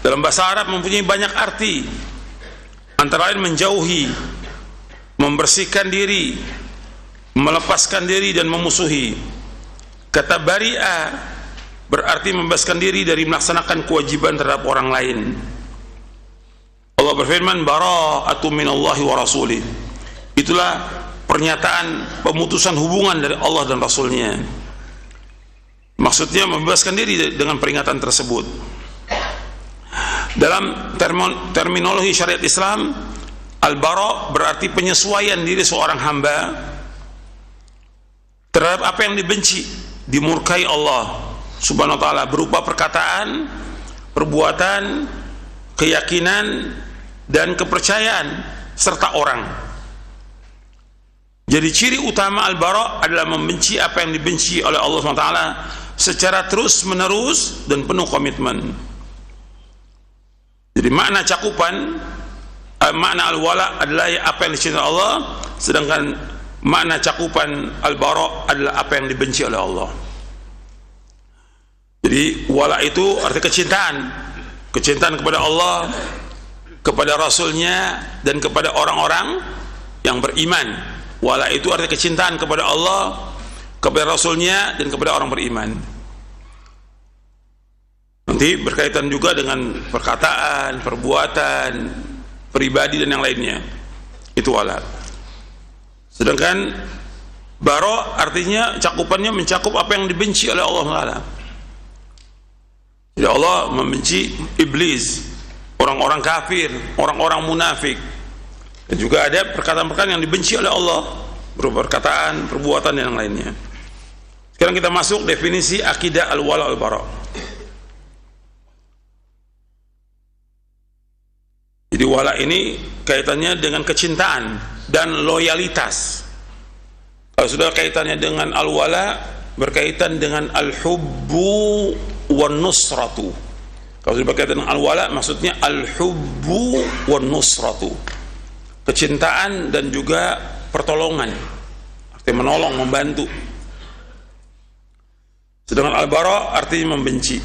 dalam bahasa Arab mempunyai banyak arti, antara lain menjauhi, membersihkan diri, melepaskan diri, dan memusuhi. Kata bari'a berarti membebaskan diri dari melaksanakan kewajiban terhadap orang lain. Allah berfirman, bara'atu minallahi wa rasulih. Itulah pernyataan pemutusan hubungan dari Allah dan Rasulnya. Maksudnya membebaskan diri dengan peringatan tersebut. Dalam terminologi syariat Islam, al-bara berarti penyesuaian diri seorang hamba terhadap apa yang dibenci, dimurkai Allah Subhanahu wa taala, berupa perkataan, perbuatan, keyakinan, dan kepercayaan serta orang. Jadi ciri utama al-bara adalah membenci apa yang dibenci oleh Allah SWT, secara terus-menerus dan penuh komitmen. Jadi makna cakupan, makna al-wala adalah apa yang dicintai Allah, sedangkan makna cakupan al-bara adalah apa yang dibenci oleh Allah. Jadi wala itu arti kecintaan, kecintaan kepada Allah, kepada Rasulnya, dan kepada orang-orang yang beriman. Wala itu arti kecintaan kepada Allah, kepada Rasulnya, dan kepada orang beriman. Nanti berkaitan juga dengan perkataan, perbuatan, pribadi dan yang lainnya. Itu wala. Sedangkan bara artinya cakupannya mencakup apa yang dibenci oleh Allah Taala. Jadi Allah membenci iblis, orang-orang kafir, orang-orang munafik. Dan juga ada perkataan-perkataan yang dibenci oleh Allah, berupa perkataan, perbuatan dan yang lainnya. Sekarang kita masuk definisi akidah al-wala wal-bara. Jadi wala ini kaitannya dengan kecintaan dan loyalitas. Kalau sudah kaitannya dengan al-wala, berkaitan dengan al-hubbu wan nusratu. Kalau sudah berkaitan dengan al-wala, maksudnya al-hubbu wan nusratu, kecintaan dan juga pertolongan, artinya menolong, membantu. Sedangkan al-bara artinya membenci,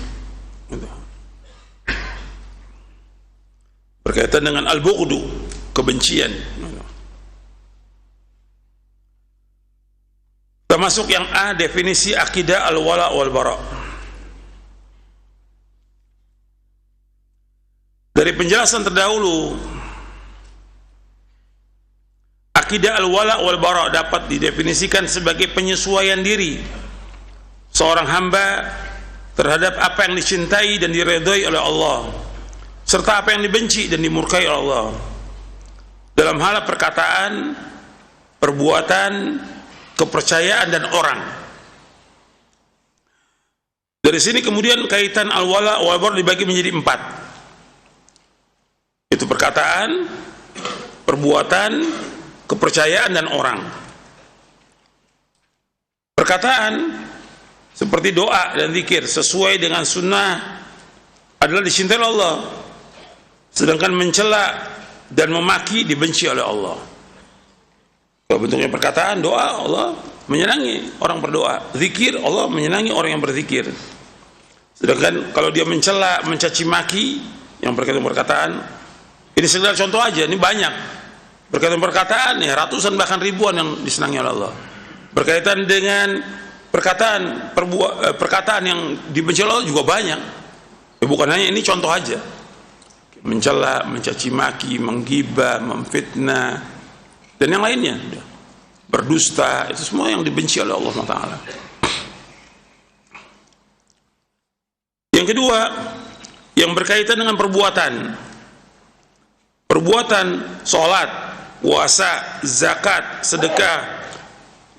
berkaitan dengan al-bughdu, kebencian. Kita masuk yang A, definisi akidah al-wala wal-bara. Dari penjelasan terdahulu, akidah al-wala wal-bara dapat didefinisikan sebagai penyesuaian diri seorang hamba terhadap apa yang dicintai dan diridhai oleh Allah, serta apa yang dibenci dan dimurkai oleh Allah, dalam hal perkataan, perbuatan, kepercayaan dan orang. Dari sini kemudian kaitan al-wala wal-bara dibagi menjadi 4. Itu perkataan, perbuatan, kepercayaan dan orang. Perkataan seperti doa dan zikir sesuai dengan sunnah adalah dicintai oleh Allah, sedangkan mencela dan memaki dibenci oleh Allah. Kalau bentuknya perkataan, doa, Allah menyenangi orang berdoa. Zikir, Allah menyenangi orang yang berzikir. Sedangkan kalau dia mencela, mencaci maki, yang berkaitan perkataan, ini sekedar contoh aja, ini banyak. Berkaitan perkataan, ya ratusan bahkan ribuan yang disenangi oleh Allah. Berkaitan dengan perkataan, perkataan yang dibenci oleh Allah juga banyak. Ya, bukan hanya ini, contoh aja. Mencela, mencaci maki, menggibah, memfitnah, dan yang lainnya. Berdusta, itu semua yang dibenci oleh Allah SWT. Yang kedua, yang berkaitan dengan perbuatan. Perbuatan sholat, puasa, zakat, sedekah,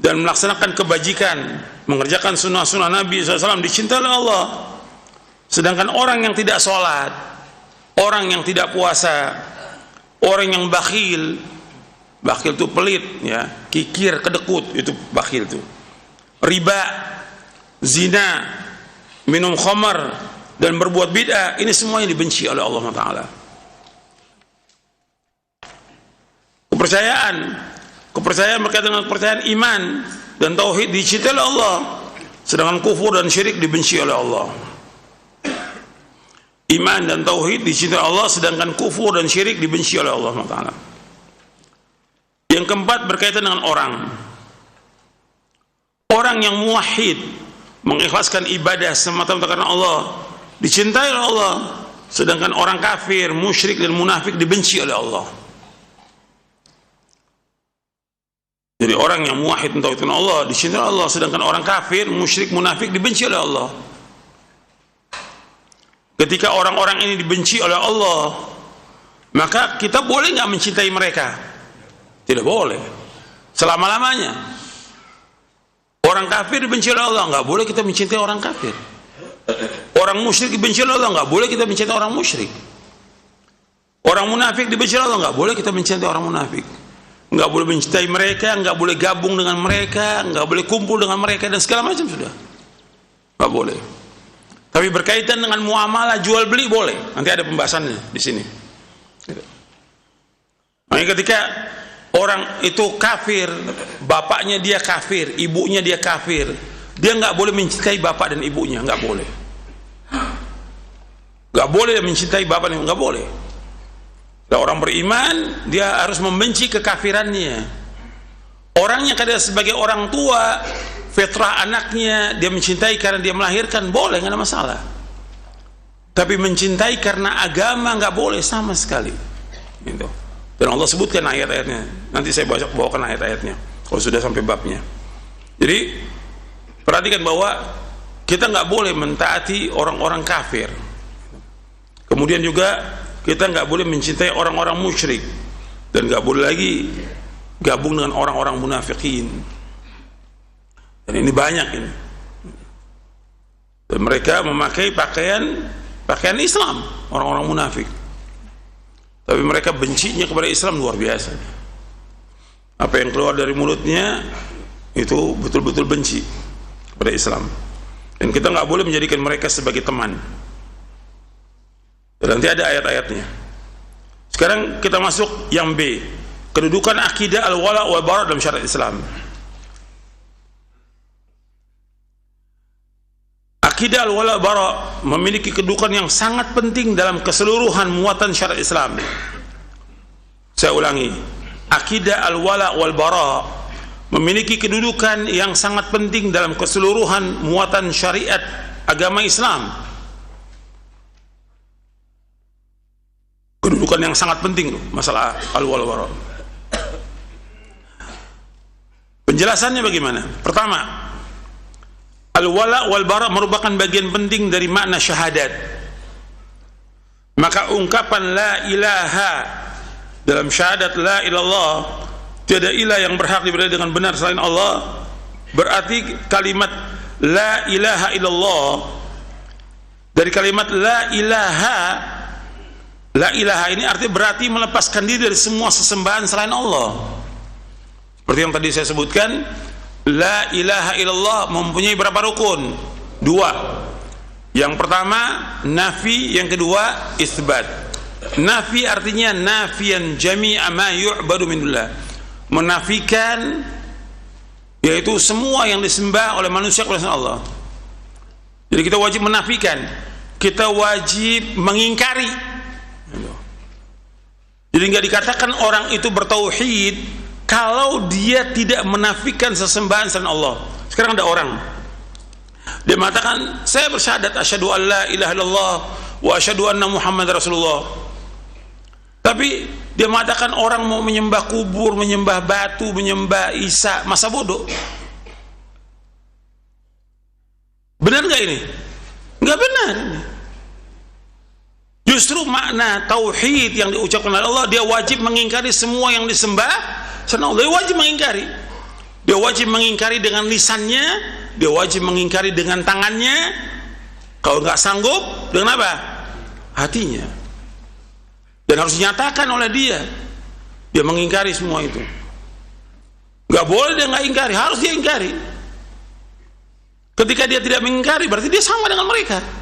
dan melaksanakan kebajikan, mengerjakan sunnah-sunnah Nabi SAW dicintai oleh Allah. Sedangkan orang yang tidak sholat, orang yang tidak puasa, orang yang bakhil, bakhil itu pelit, ya, kikir, kedekut, itu bakhil itu. Riba, zina, minum khamar, dan berbuat bid'ah, ini semuanya dibenci oleh Allah Taala. Kepercayaan berkaitan dengan kepercayaan iman dan tauhid dicintai oleh Allah, sedangkan kufur dan syirik dibenci oleh Allah. Iman dan tauhid dicintai Allah, sedangkan kufur dan syirik dibenci oleh Allah Taala. Yang keempat berkaitan dengan orang. Orang yang muwahhid, mengikhlaskan ibadah semata-mata karena Allah, dicintai oleh Allah, sedangkan orang kafir, musyrik dan munafik dibenci oleh Allah. Jadi orang yang muwahhid mentauhidkan Allah dicintai oleh Allah, sedangkan orang kafir, musyrik, munafik dibenci oleh Allah. Ketika orang-orang ini dibenci oleh Allah, maka kita boleh nggak mencintai mereka? Tidak boleh selama-lamanya. Orang kafir dibenci oleh Allah, nggak boleh kita mencintai orang kafir. Orang musyrik dibenci oleh Allah, nggak boleh kita mencintai orang musyrik. Orang munafik dibenci oleh Allah, nggak boleh kita mencintai orang munafik. Nggak boleh mencintai mereka, nggak boleh gabung dengan mereka, nggak boleh kumpul dengan mereka, dan segala macam sudah. nggak boleh. Tapi berkaitan dengan muamalah jual beli boleh. Nanti ada pembahasannya di sini. Makanya ketika orang itu kafir, bapaknya dia kafir, ibunya dia kafir, dia nggak boleh mencintai bapak dan ibunya, nggak boleh. Nggak boleh mencintai bapak dan ibu, nggak boleh. Nah, orang beriman dia harus membenci kekafirannya. Orangnya kadang sebagai orang tua, fitrah anaknya dia mencintai karena dia melahirkan, boleh, nggak ada masalah. Tapi mencintai karena agama nggak boleh sama sekali. Gitu. Dan Allah sebutkan ayat-ayatnya. Nanti saya bawakan ayat-ayatnya kalau sudah sampai babnya. Jadi perhatikan bahwa kita nggak boleh mentaati orang-orang kafir. Kemudian juga kita nggak boleh mencintai orang-orang musyrik, dan nggak boleh lagi gabung dengan orang-orang munafikin. Dan ini banyak ini. Dan mereka memakai pakaian Islam, orang-orang munafik. Tapi mereka bencinya kepada Islam luar biasa. Apa yang keluar dari mulutnya itu betul-betul benci kepada Islam. Dan kita nggak boleh menjadikan mereka sebagai teman. Dan nanti ada ayat-ayatnya. Sekarang kita masuk yang B, kedudukan akidah al-wala wal bara dalam syariat Islam. Akidah al-wala bara memiliki kedudukan yang sangat penting dalam keseluruhan muatan syariat Islam. Saya ulangi, akidah al-wala wal bara memiliki kedudukan yang sangat penting dalam keseluruhan muatan syariat agama Islam. Kedudukan yang sangat penting masalah al-wala wal bara. Penjelasannya bagaimana? Pertama, al-wala wal bara merupakan bagian penting dari makna syahadat. Maka ungkapan la ilaha dalam syahadat la ilallah, tiada ilah yang berhak diibadahi dengan benar selain Allah, berarti kalimat la ilaha illallah dari kalimat la ilaha ini artinya berarti melepaskan diri dari semua sesembahan selain Allah. Seperti yang tadi saya sebutkan, la ilaha illallah mempunyai berapa rukun? 2. Yang pertama nafi, yang kedua isbat. Nafi artinya nafian jami'a ma yu'badu minullah, menafikan yaitu semua yang disembah oleh manusia kepada Allah. Jadi kita wajib menafikan, kita wajib mengingkari. Jadi nggak dikatakan orang itu bertauhid kalau dia tidak menafikan sesembahan selain Allah. Sekarang ada orang dia mengatakan saya bersyahadat asyhadu an la ilaha illallah wa asyhadu anna Muhammad Rasulullah, tapi dia mengatakan orang mau menyembah kubur, menyembah batu, menyembah Isa, masa bodoh. Benar nggak ini? Nggak benar ini. Justru makna tauhid yang diucapkan oleh Allah, dia wajib mengingkari semua yang disembah selain Allah. Dia wajib mengingkari. Dia wajib mengingkari dengan lisannya, dia wajib mengingkari dengan tangannya. Kalau nggak sanggup, dengan apa? Hatinya. Dan harus dinyatakan oleh dia. Dia mengingkari semua itu. Nggak boleh dia nggak ingkari, harus dia ingkari. Ketika dia tidak mengingkari, berarti dia sama dengan mereka.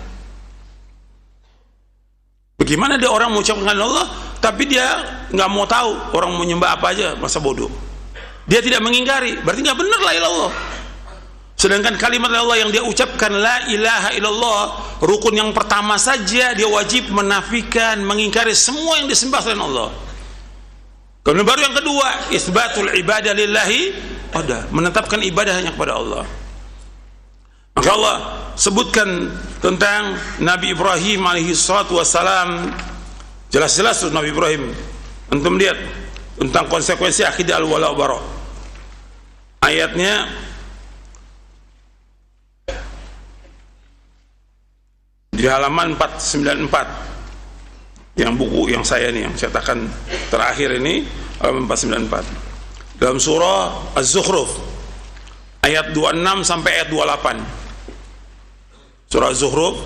Bagaimana dia orang mengucapkan Allah, tapi dia nggak mau tahu orang menyembah apa aja, masa bodoh. Dia tidak mengingkari, berarti nggak benar la ilaha illallah. Sedangkan kalimat Allah yang dia ucapkan la ilaha illallah, rukun yang pertama saja dia wajib menafikan, mengingkari semua yang disembah selain Allah. Kemudian baru yang kedua, isbatul ibadah lillahi, menetapkan ibadah hanya kepada Allah. Maka Allah sebutkan tentang Nabi Ibrahim alaihi salatu wassalam, jelas-jelas Nabi Ibrahim. Antum lihat tentang konsekuensi akidah al-wala wal bara. Ayatnya di halaman 494, yang buku yang saya nih, yang cetakan terakhir ini, halaman 494, dalam surah Az-Zukhruf ayat 26 sampai ayat 28. Surah Az-Zukhruf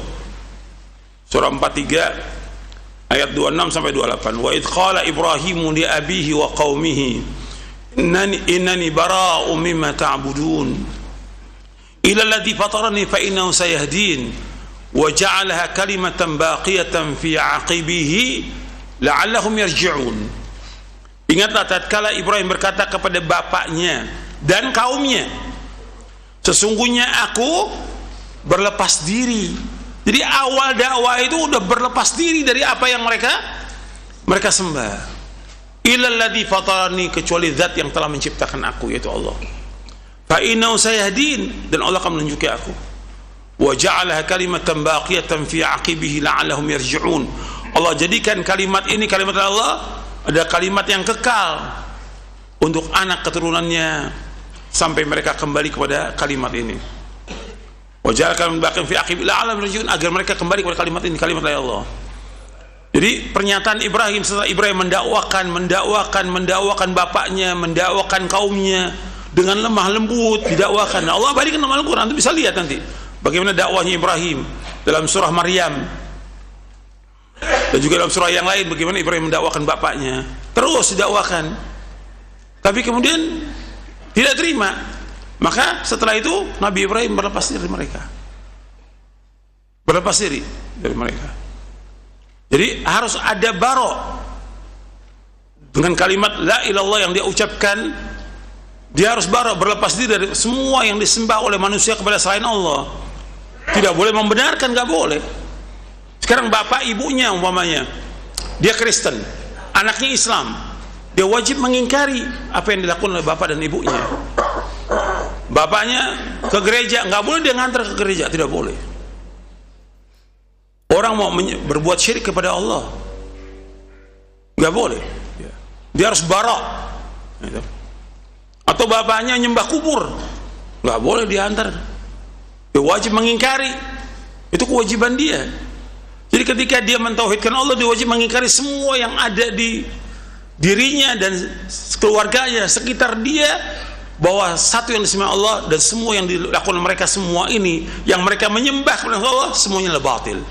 surah 43 ayat 26 sampai 28. Wa idh qala Ibrahimu li abihi wa qaumihi innani bara'u mimma ta'budun ila alladzi fatarani fa innahu sayahdin wa ja'alaha kalimatan baqiyatan fi 'aqibihi la'allahum yarji'un. Ingatlah tatkala Ibrahim berkata kepada bapaknya dan kaumnya, sesungguhnya aku berlepas diri. Jadi awal dakwah itu udah berlepas diri dari apa yang mereka sembah. Illal ladzi fatarani, kecuali zat yang telah menciptakan aku, yaitu Allah. Fa innahu sayahdin, dan Allah akan menunjuki aku. Wa ja'alaha kalimatan baqiyatan fi 'aqibihi la'allahum yarji'un. Allah jadikan kalimat ini, kalimat Allah, ada kalimat yang kekal untuk anak keturunannya sampai mereka kembali kepada kalimat ini. Wa ja'ala kalimat baqiyatan fi 'aqibihi la'allahum yarji'un, agar mereka kembali kepada kalimat ini, kalimat Allah. Jadi pernyataan Ibrahim setelah Ibrahim mendakwakan bapaknya, mendakwakan kaumnya dengan lemah lembut, didakwakan. Allah balikan dalam Al-Quran, itu bisa lihat nanti bagaimana dakwahnya Ibrahim dalam surah Maryam, dan juga dalam surah yang lain bagaimana Ibrahim mendakwakan bapaknya, terus didakwakan, tapi kemudian tidak terima. Maka setelah itu Nabi Ibrahim berlepas diri dari mereka. Jadi harus ada barok dengan kalimat la ilallah yang dia ucapkan. Dia harus barok, berlepas diri dari semua yang disembah oleh manusia kepada selain Allah. Tidak boleh membenarkan, nggak boleh. Sekarang bapak ibunya umpamanya dia Kristen, anaknya Islam, dia wajib mengingkari apa yang dilakukan oleh bapak dan ibunya. Bapaknya ke gereja, nggak boleh dia ngantar ke gereja, tidak boleh. Orang mau berbuat syirik kepada Allah, nggak boleh. Dia harus barok. Atau bapaknya nyembah kubur, nggak boleh diantar. Dia wajib mengingkari. Itu kewajiban dia. Jadi ketika dia mentauhidkan Allah, dia wajib mengingkari semua yang ada di dirinya dan keluarganya, sekitar dia, bahwa satu yang disembah Allah dan semua yang dilakukan mereka semua ini, yang mereka menyembah kepada Allah, semuanya adalah batil.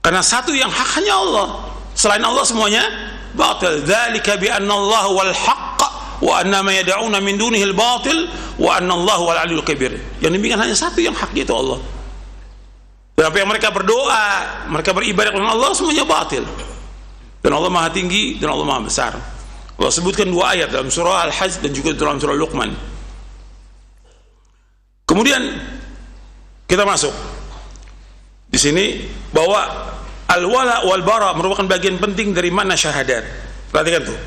Karena satu yang hak hanya Allah, selain Allah semuanya batil. Dzalika bi anna Allah wal haqq wa anna ma yad'una min dunihi al batil wa anna Allah wal aliyyul kabir. Yang demikian hanya satu yang hak, yaitu Allah. Dan apa yang mereka berdoa, mereka beribadah kepada Allah, semuanya batil. Dan Allah Maha Tinggi dan Allah Maha Besar. Allah sebutkan dua ayat dalam surah Al-Hajj dan juga dalam surah Luqman. Kemudian kita masuk di sini bahwa al-wala wal bara merupakan bagian penting dari makna syahadat. Perhatikan tuh.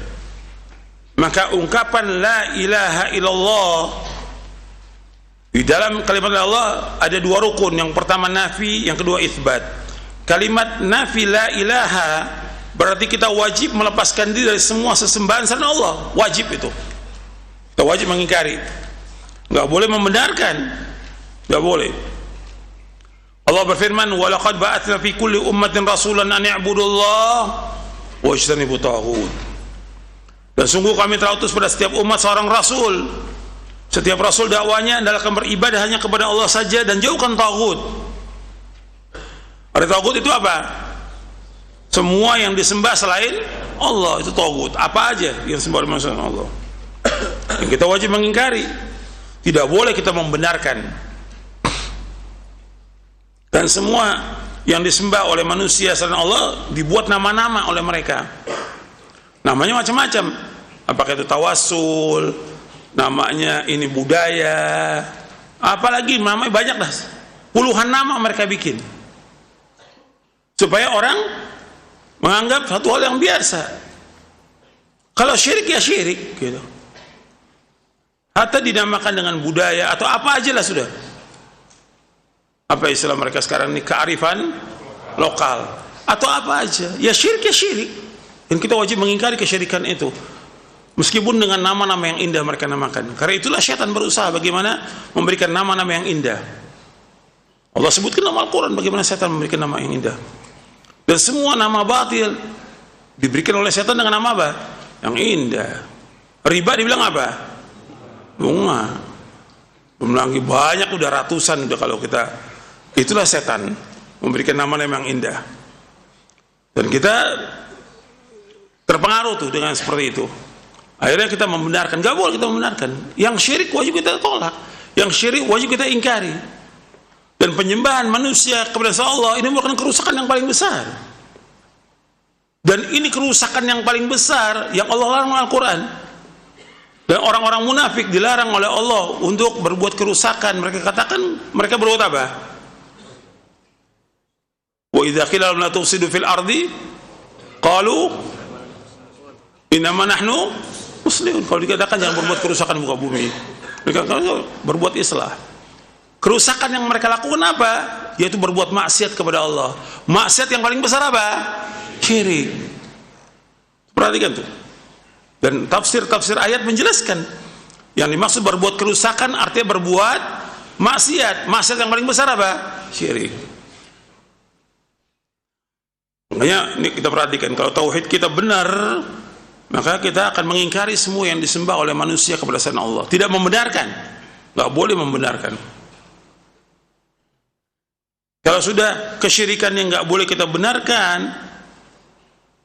Maka ungkapan la ilaha illallah, di dalam kalimat Allah ada dua rukun. Yang pertama nafi, yang kedua itsbat. Kalimat nafi la ilaha berarti kita wajib melepaskan diri dari semua sesembahan selain Allah. Wajib itu. Kita wajib mengingkari. Enggak boleh membenarkan. Enggak boleh. Allah berfirman, "Wa laqad ba'atsna fi kulli ummatin rasulan an i'budullaha wajtanibut taghut." Dan sungguh kami telah utus pada setiap umat seorang rasul. Setiap rasul dakwanya adalah akan beribadah hanya kepada Allah saja dan jauhkan taghut. Ada taghut itu apa? Semua yang disembah selain Allah itu taghut. Apa aja yang disembah selain Allah. Dan kita wajib mengingkari. Tidak boleh kita membenarkan. Dan semua yang disembah oleh manusia selain Allah dibuat nama-nama oleh mereka. Namanya macam-macam. Apakah itu tawassul, namanya ini budaya, apalagi namanya banyak dah. Puluhan nama mereka bikin. Supaya orang menganggap satu hal yang biasa. Kalau syirik ya syirik gitu. Atau dinamakan dengan budaya atau apa aja lah sudah. Apa istilah mereka sekarang ini, kearifan lokal atau apa aja, ya syirik ya syirik. Dan kita wajib mengingkari kesyirikan itu, meskipun dengan nama-nama yang indah mereka namakan. Karena itulah syaitan berusaha bagaimana memberikan nama-nama yang indah. Allah sebutkan dalam Al-Quran bagaimana syaitan memberikan nama yang indah. Dan semua nama batil diberikan oleh syaitan dengan nama apa? Yang indah. Riba dibilang apa? Bunga. Belum lagi banyak, udah ratusan udah kalau kita. Itulah setan memberikan nama-nama yang indah. Dan kita terpengaruh tuh dengan seperti itu. Akhirnya kita membenarkan. Gak boleh kita membenarkan. Yang syirik wajib kita tolak. Yang syirik wajib kita ingkari. Dan penyembahan manusia kepada selain Allah ini merupakan kerusakan yang paling besar. Dan ini kerusakan yang paling besar yang Allah larang dalam Al-Quran. Dan orang-orang munafik dilarang oleh Allah untuk berbuat kerusakan. Mereka katakan, mereka berbuat apa? Wa idza qila lahum la tufsidu fil ardi qalu innama nahnu muslihun. Kalau dikatakan jangan berbuat kerusakan di muka bumi, mereka berbuat islah. Kerusakan yang mereka lakukan apa? Yaitu berbuat maksiat kepada Allah. Maksiat yang paling besar apa? Syirik. Perhatikan tuh. Dan tafsir-tafsir ayat menjelaskan yang dimaksud berbuat kerusakan artinya berbuat maksiat. Maksiat yang paling besar apa? Syirik. Makanya ini kita perhatikan, kalau tauhid kita benar, maka kita akan mengingkari semua yang disembah oleh manusia kepada selain Allah. Tidak membenarkan, nggak boleh membenarkan. Kalau sudah kesyirikan yang nggak boleh kita benarkan,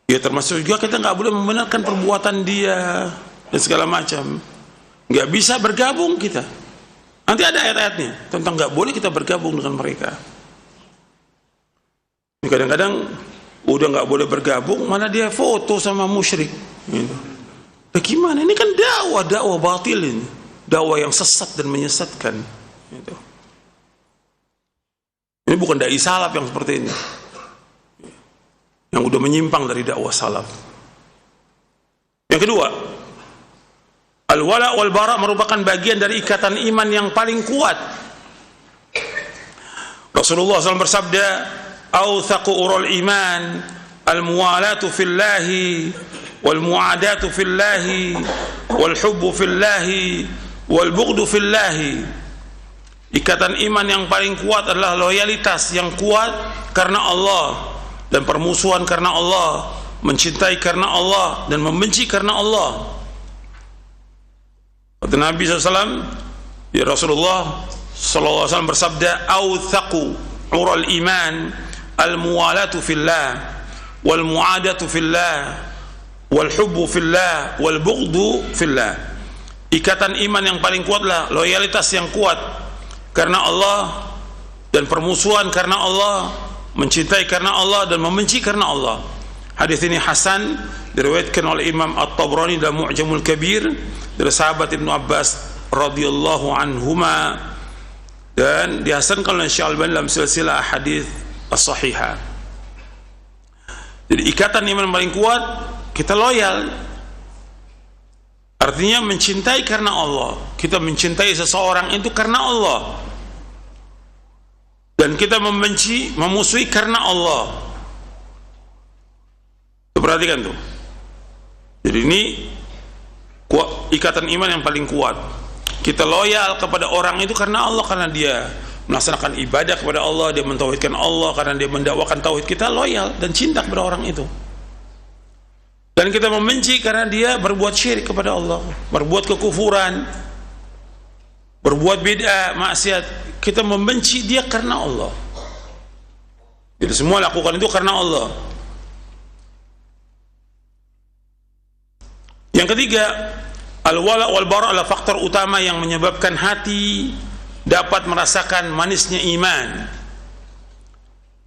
ya termasuk juga kita nggak boleh membenarkan perbuatan dia dan segala macam. Nggak bisa bergabung kita. Nanti ada ayat-ayatnya tentang nggak boleh kita bergabung dengan mereka. Kadang-kadang udah nggak boleh bergabung, mana dia foto sama musyrik. Gitu. Nah, gimana? Ini kan dakwah batil ini, dakwah yang sesat dan menyesatkan. Gitu. Ini bukan dai salaf yang seperti ini, yang udah menyimpang dari dakwah salaf. Yang kedua, al-wala wal bara merupakan bagian dari ikatan iman yang paling kuat. Rasulullah SAW bersabda, "Awthaqu urul iman al-muwalatu fillahi wal mu'adatu fillahi wal hubbu fillahi wal bughdu fillahi." Ikatan iman yang paling kuat adalah loyalitas yang kuat karena Allah, dan permusuhan karena Allah, mencintai karena Allah dan membenci karena Allah. Kata Nabi SAW, ya Rasulullah SAW bersabda, "Awthaqu urul iman al-muwalatu fillah wal mu'adatu fillah wal hubbu fillah wal bughdu fillah." Ikatan iman yang paling kuatlah loyalitas yang kuat karena Allah dan permusuhan karena Allah, mencintai karena Allah dan membenci karena Allah. Hadis ini hasan, diriwayatkan oleh Imam At-Tabrani dalam Mu'jamul Kabir dari sahabat Ibnu Abbas radhiyallahu anhuma, dan dihasankan oleh Syekh Al-Albani dalam silsilah hadis as-sahihah. Jadi ikatan iman paling kuat, kita loyal, artinya mencintai karena Allah. Kita mencintai seseorang itu karena Allah, dan kita membenci, memusuhi karena Allah. Perhatikan tuh. Jadi ini ikatan iman yang paling kuat. Kita loyal kepada orang itu karena Allah, karena dia melaksanakan ibadah kepada Allah, dia mentauhidkan Allah, karena dia mendakwakan tauhid, kita loyal dan cinta kepada orang itu. Dan kita membenci karena dia berbuat syirik kepada Allah, berbuat kekufuran, berbuat bid'ah, maksiat. Kita membenci dia karena Allah. Jadi semua lakukan itu karena Allah. Yang ketiga, al-wala wal bara adalah faktor utama yang menyebabkan hati dapat merasakan manisnya iman.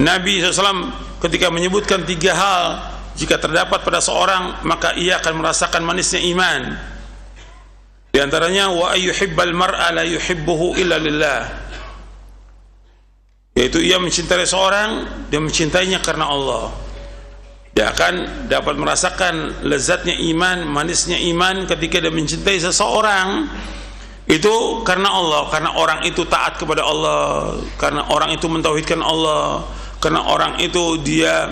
Nabi SAW ketika menyebutkan 3 hal, jika terdapat pada seorang maka ia akan merasakan manisnya iman. Di antaranya, wa ayyuhibbal mar'a la yuhibbuhu illa lillah, yaitu ia mencintai seorang, dia mencintainya karena Allah. Dia akan dapat merasakan lezatnya iman, manisnya iman ketika dia mencintai seseorang itu karena Allah, karena orang itu taat kepada Allah, karena orang itu mentauhidkan Allah, karena orang itu dia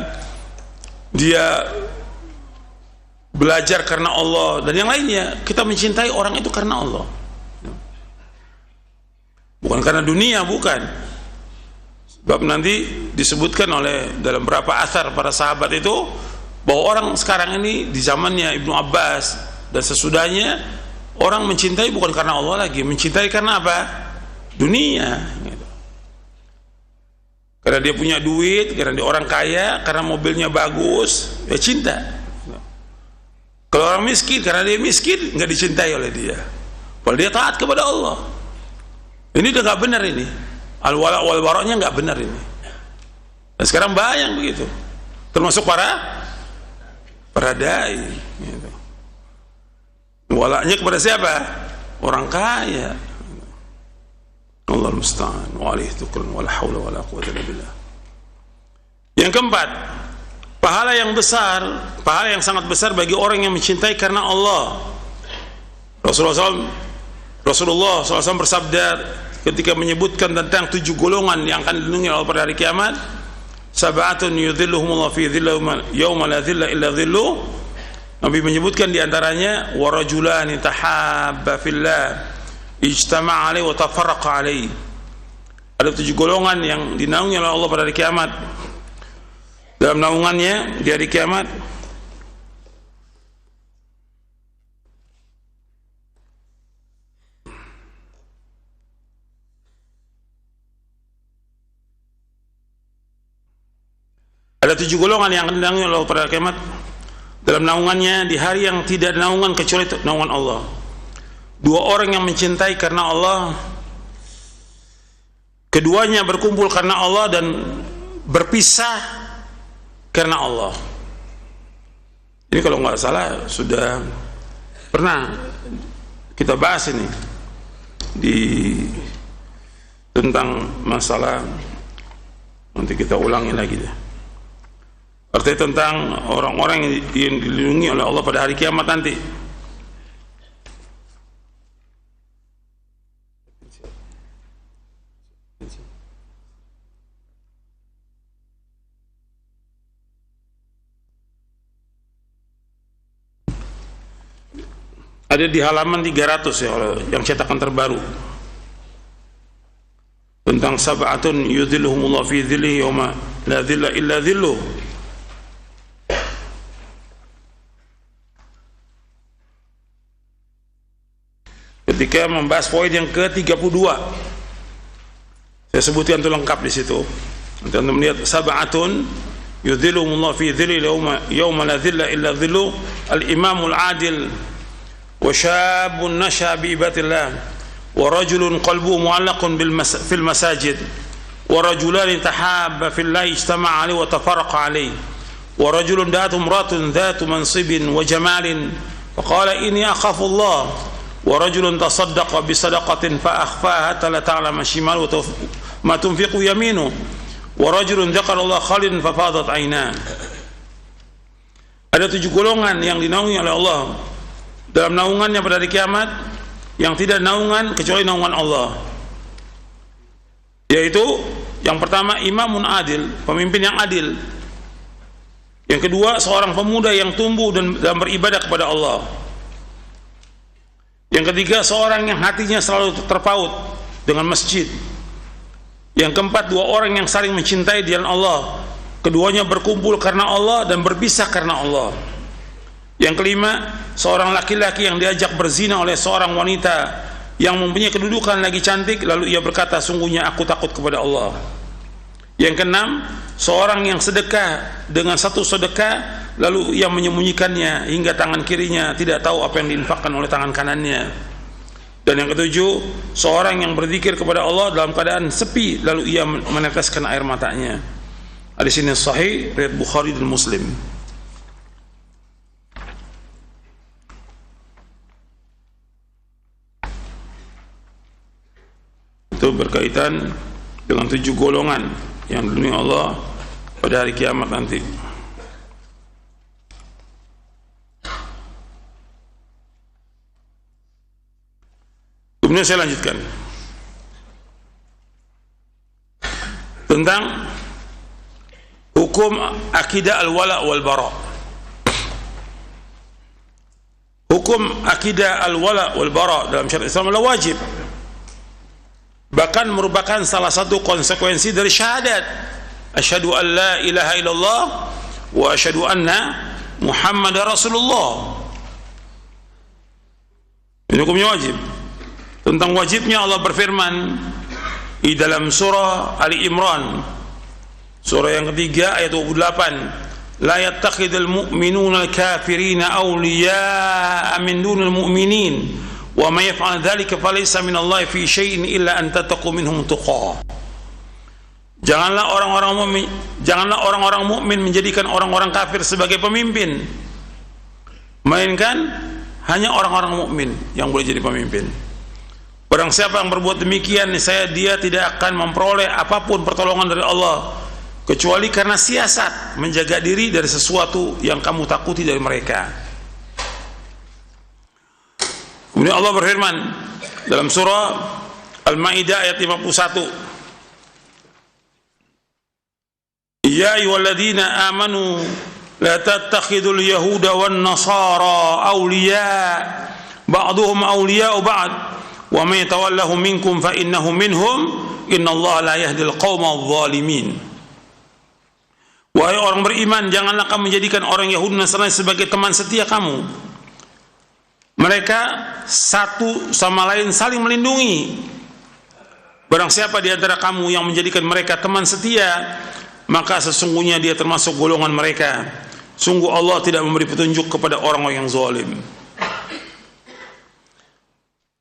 belajar karena Allah, dan yang lainnya. Kita mencintai orang itu karena Allah, bukan karena dunia, bukan. Sebab nanti disebutkan oleh dalam beberapa asar para sahabat itu bahwa orang sekarang ini di zamannya Ibnu Abbas dan sesudahnya, orang mencintai bukan karena Allah lagi, mencintai karena apa? Dunia. Karena dia punya duit, karena dia orang kaya, karena mobilnya bagus, ya cinta. Kalau orang miskin, karena dia miskin, nggak dicintai oleh dia. Padahal dia taat kepada Allah. Ini udah nggak benar ini. Al-wala wal bara'nya nggak benar ini. Dan sekarang banyak begitu. Termasuk para dai. Gitu. Walanya kepada siapa? Orang kaya. Allah musta'an. Wa alaihi tukrun wa la haula wa la quwwata illa billah. Yang keempat, pahala yang besar, pahala yang sangat besar bagi orang yang mencintai karena Allah. Rasulullah SAW bersabda ketika menyebutkan tentang 7 golongan yang akan dilindungi Allah pada hari kiamat, sab'atun yudhilluhumullahu fi dhillihi yauma la dhilla illa dhilluh. Nabi menyebutkan di antaranya wa rajulani tahabba fillah ijtama'a alaihi wa tafarraqa alaihi. Ada 7 golongan yang dinaungi oleh Allah pada hari kiamat. Dalam naungannya di hari kiamat ada 7 golongan yang akan dinaungi oleh Allah pada hari kiamat. Dalam naungannya di hari yang tidak ada naungan kecuali naungan Allah. 2 orang yang mencintai karena Allah, keduanya berkumpul karena Allah dan berpisah karena Allah. Ini kalau nggak salah sudah pernah kita bahas ini tentang masalah, nanti kita ulangi lagi deh. Artinya tentang orang-orang yang dilindungi oleh Allah pada hari kiamat nanti. Ada di halaman 300 ya, yang cetakan terbaru, tentang sab'atun yudhilluhumullahu fi dhillihi yauma la dhilla illa dhilluh. Ketika membahas poin yang ke-32, saya sebutkan itu lengkap di situ. Nanti Anda melihat sab'atun yudhilluhumullahu fi dhillihi yauma la dhilla illa dhilluh, al-imamul adil wa syabun nasha bi ibadatillah wa rajulun qalbuhu mu'allaqun fil masajid wa rajulan tahabba fillahi ijtama'a alaihi wa tafarraqa alaihi wa rajulun da'atu imratun dhatu mansibin wa jamalin fa qala inni akhafu Allah wa rajulun tasaddaqa bi sadaqatin fa akhfaha hatta la ta'lama shimaluhu ma tunfiqu yaminuhu wa rajulun dzakara Allah khalidan fa fadat 'ainah. Ada 7 golongan yang dinaungi oleh Allah dalam naungannya pada hari kiamat, yang tidak naungan kecuali naungan Allah. Yaitu yang pertama imamun adil, pemimpin yang adil. Yang kedua seorang pemuda yang tumbuh dan beribadah kepada Allah. Yang ketiga seorang yang hatinya selalu terpaut dengan masjid. Yang keempat 2 orang yang saling mencintai di jalan Allah, keduanya berkumpul karena Allah dan berpisah karena Allah. Yang kelima, seorang laki-laki yang diajak berzina oleh seorang wanita yang mempunyai kedudukan lagi cantik, lalu ia berkata, sungguhnya aku takut kepada Allah. Yang keenam, seorang yang sedekah dengan satu sedekah, lalu ia menyembunyikannya hingga tangan kirinya tidak tahu apa yang diinfakkan oleh tangan kanannya. Dan yang ketujuh, seorang yang berzikir kepada Allah dalam keadaan sepi, lalu ia meneteskan air matanya. Hadis ini sahih riwayat Bukhari dan Muslim. Itu berkaitan dengan 7 golongan yang dilindungi Allah pada hari kiamat nanti. Kemudian saya lanjutkan tentang hukum akidah al-wala wal bara. Hukum akidah al-wala wal bara dalam syariat Islam adalah wajib, bahkan merupakan salah satu konsekuensi dari syahadat asyhadu an la ilaha illallah wa asyhadu anna Muhammadar Rasulullah. Ini hukumnya wajib. Tentang wajibnya Allah berfirman di dalam surah Ali Imran, surah yang ketiga ayat 28, la yattakhidul mu'minuna al-kafirina awliya'a min dunil mu'minin Wa may yaf'al dzalika falaysa minallahi fi syai'in illa an tattaqu minhum tuqa. Janganlah orang-orang mukmin menjadikan orang-orang kafir sebagai pemimpin, melainkan hanya orang-orang mukmin yang boleh jadi pemimpin. Barang siapa yang berbuat demikian, dia tidak akan memperoleh apapun pertolongan dari Allah kecuali karena siasat menjaga diri dari sesuatu yang kamu takuti dari mereka. Kemudian Allah berfirman dalam surah Al-Maidah ayat 51, Ya ayyuhalladzina amanu la tattakhidul yahuda wan nasara awliya ba'duhum awliya'u ba'd wa may yatawallahum minkum fa innahu minhum innallaha la yahdil qaumadh dhalimin. Wahai orang beriman, janganlah kamu menjadikan orang Yahudi dan Nasrani sebagai teman setia kamu. Mereka satu sama lain saling melindungi. Barang siapa di antara kamu yang menjadikan mereka teman setia, maka sesungguhnya dia termasuk golongan mereka. Sungguh Allah tidak memberi petunjuk kepada orang-orang yang zalim.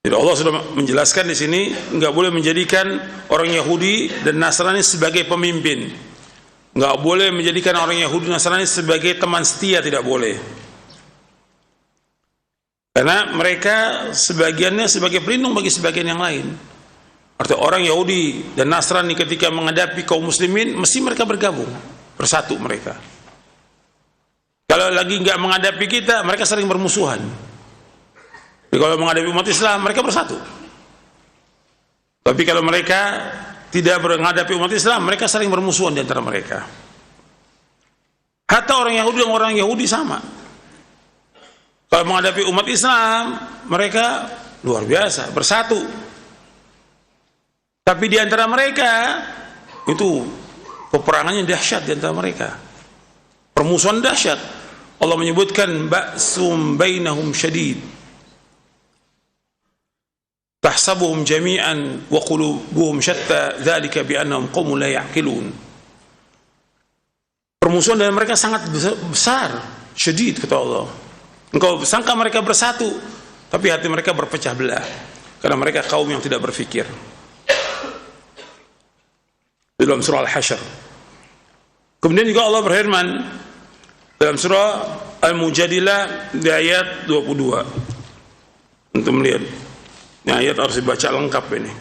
Jadi Allah sudah menjelaskan di sini enggak boleh menjadikan orang Yahudi dan Nasrani sebagai pemimpin. Enggak boleh menjadikan orang Yahudi dan Nasrani sebagai teman setia, tidak boleh. Karena mereka sebagiannya sebagai pelindung bagi sebagian yang lain. Artinya orang Yahudi dan Nasrani ketika menghadapi kaum muslimin mesti mereka bergabung, bersatu mereka. Kalau lagi nggak menghadapi kita, mereka sering bermusuhan. Jadi kalau menghadapi umat Islam, mereka bersatu. Tapi kalau mereka tidak menghadapi umat Islam, mereka sering bermusuhan di antara mereka. Hatta orang Yahudi dan orang Yahudi sama. Kalau menghadapi umat Islam, mereka luar biasa, bersatu. Tapi di antara mereka itu peperangannya dahsyat di antara mereka. Permusuhan dahsyat. Allah menyebutkan ba'sum bainahum syadid. Tahsabuhum jami'an wa qulubuhum syatta dzalika bi annahum qaumun la ya'qilun. Permusuhan dari mereka sangat besar, syadid kata Allah. Engkau sangka mereka bersatu, tapi hati mereka berpecah belah karena mereka kaum yang tidak berfikir. Dalam surah Al-Hasyr. Kemudian juga Allah berfirman dalam surah Al-Mujadilah di ayat 22. Untuk melihat ini ayat harus dibaca lengkap ini.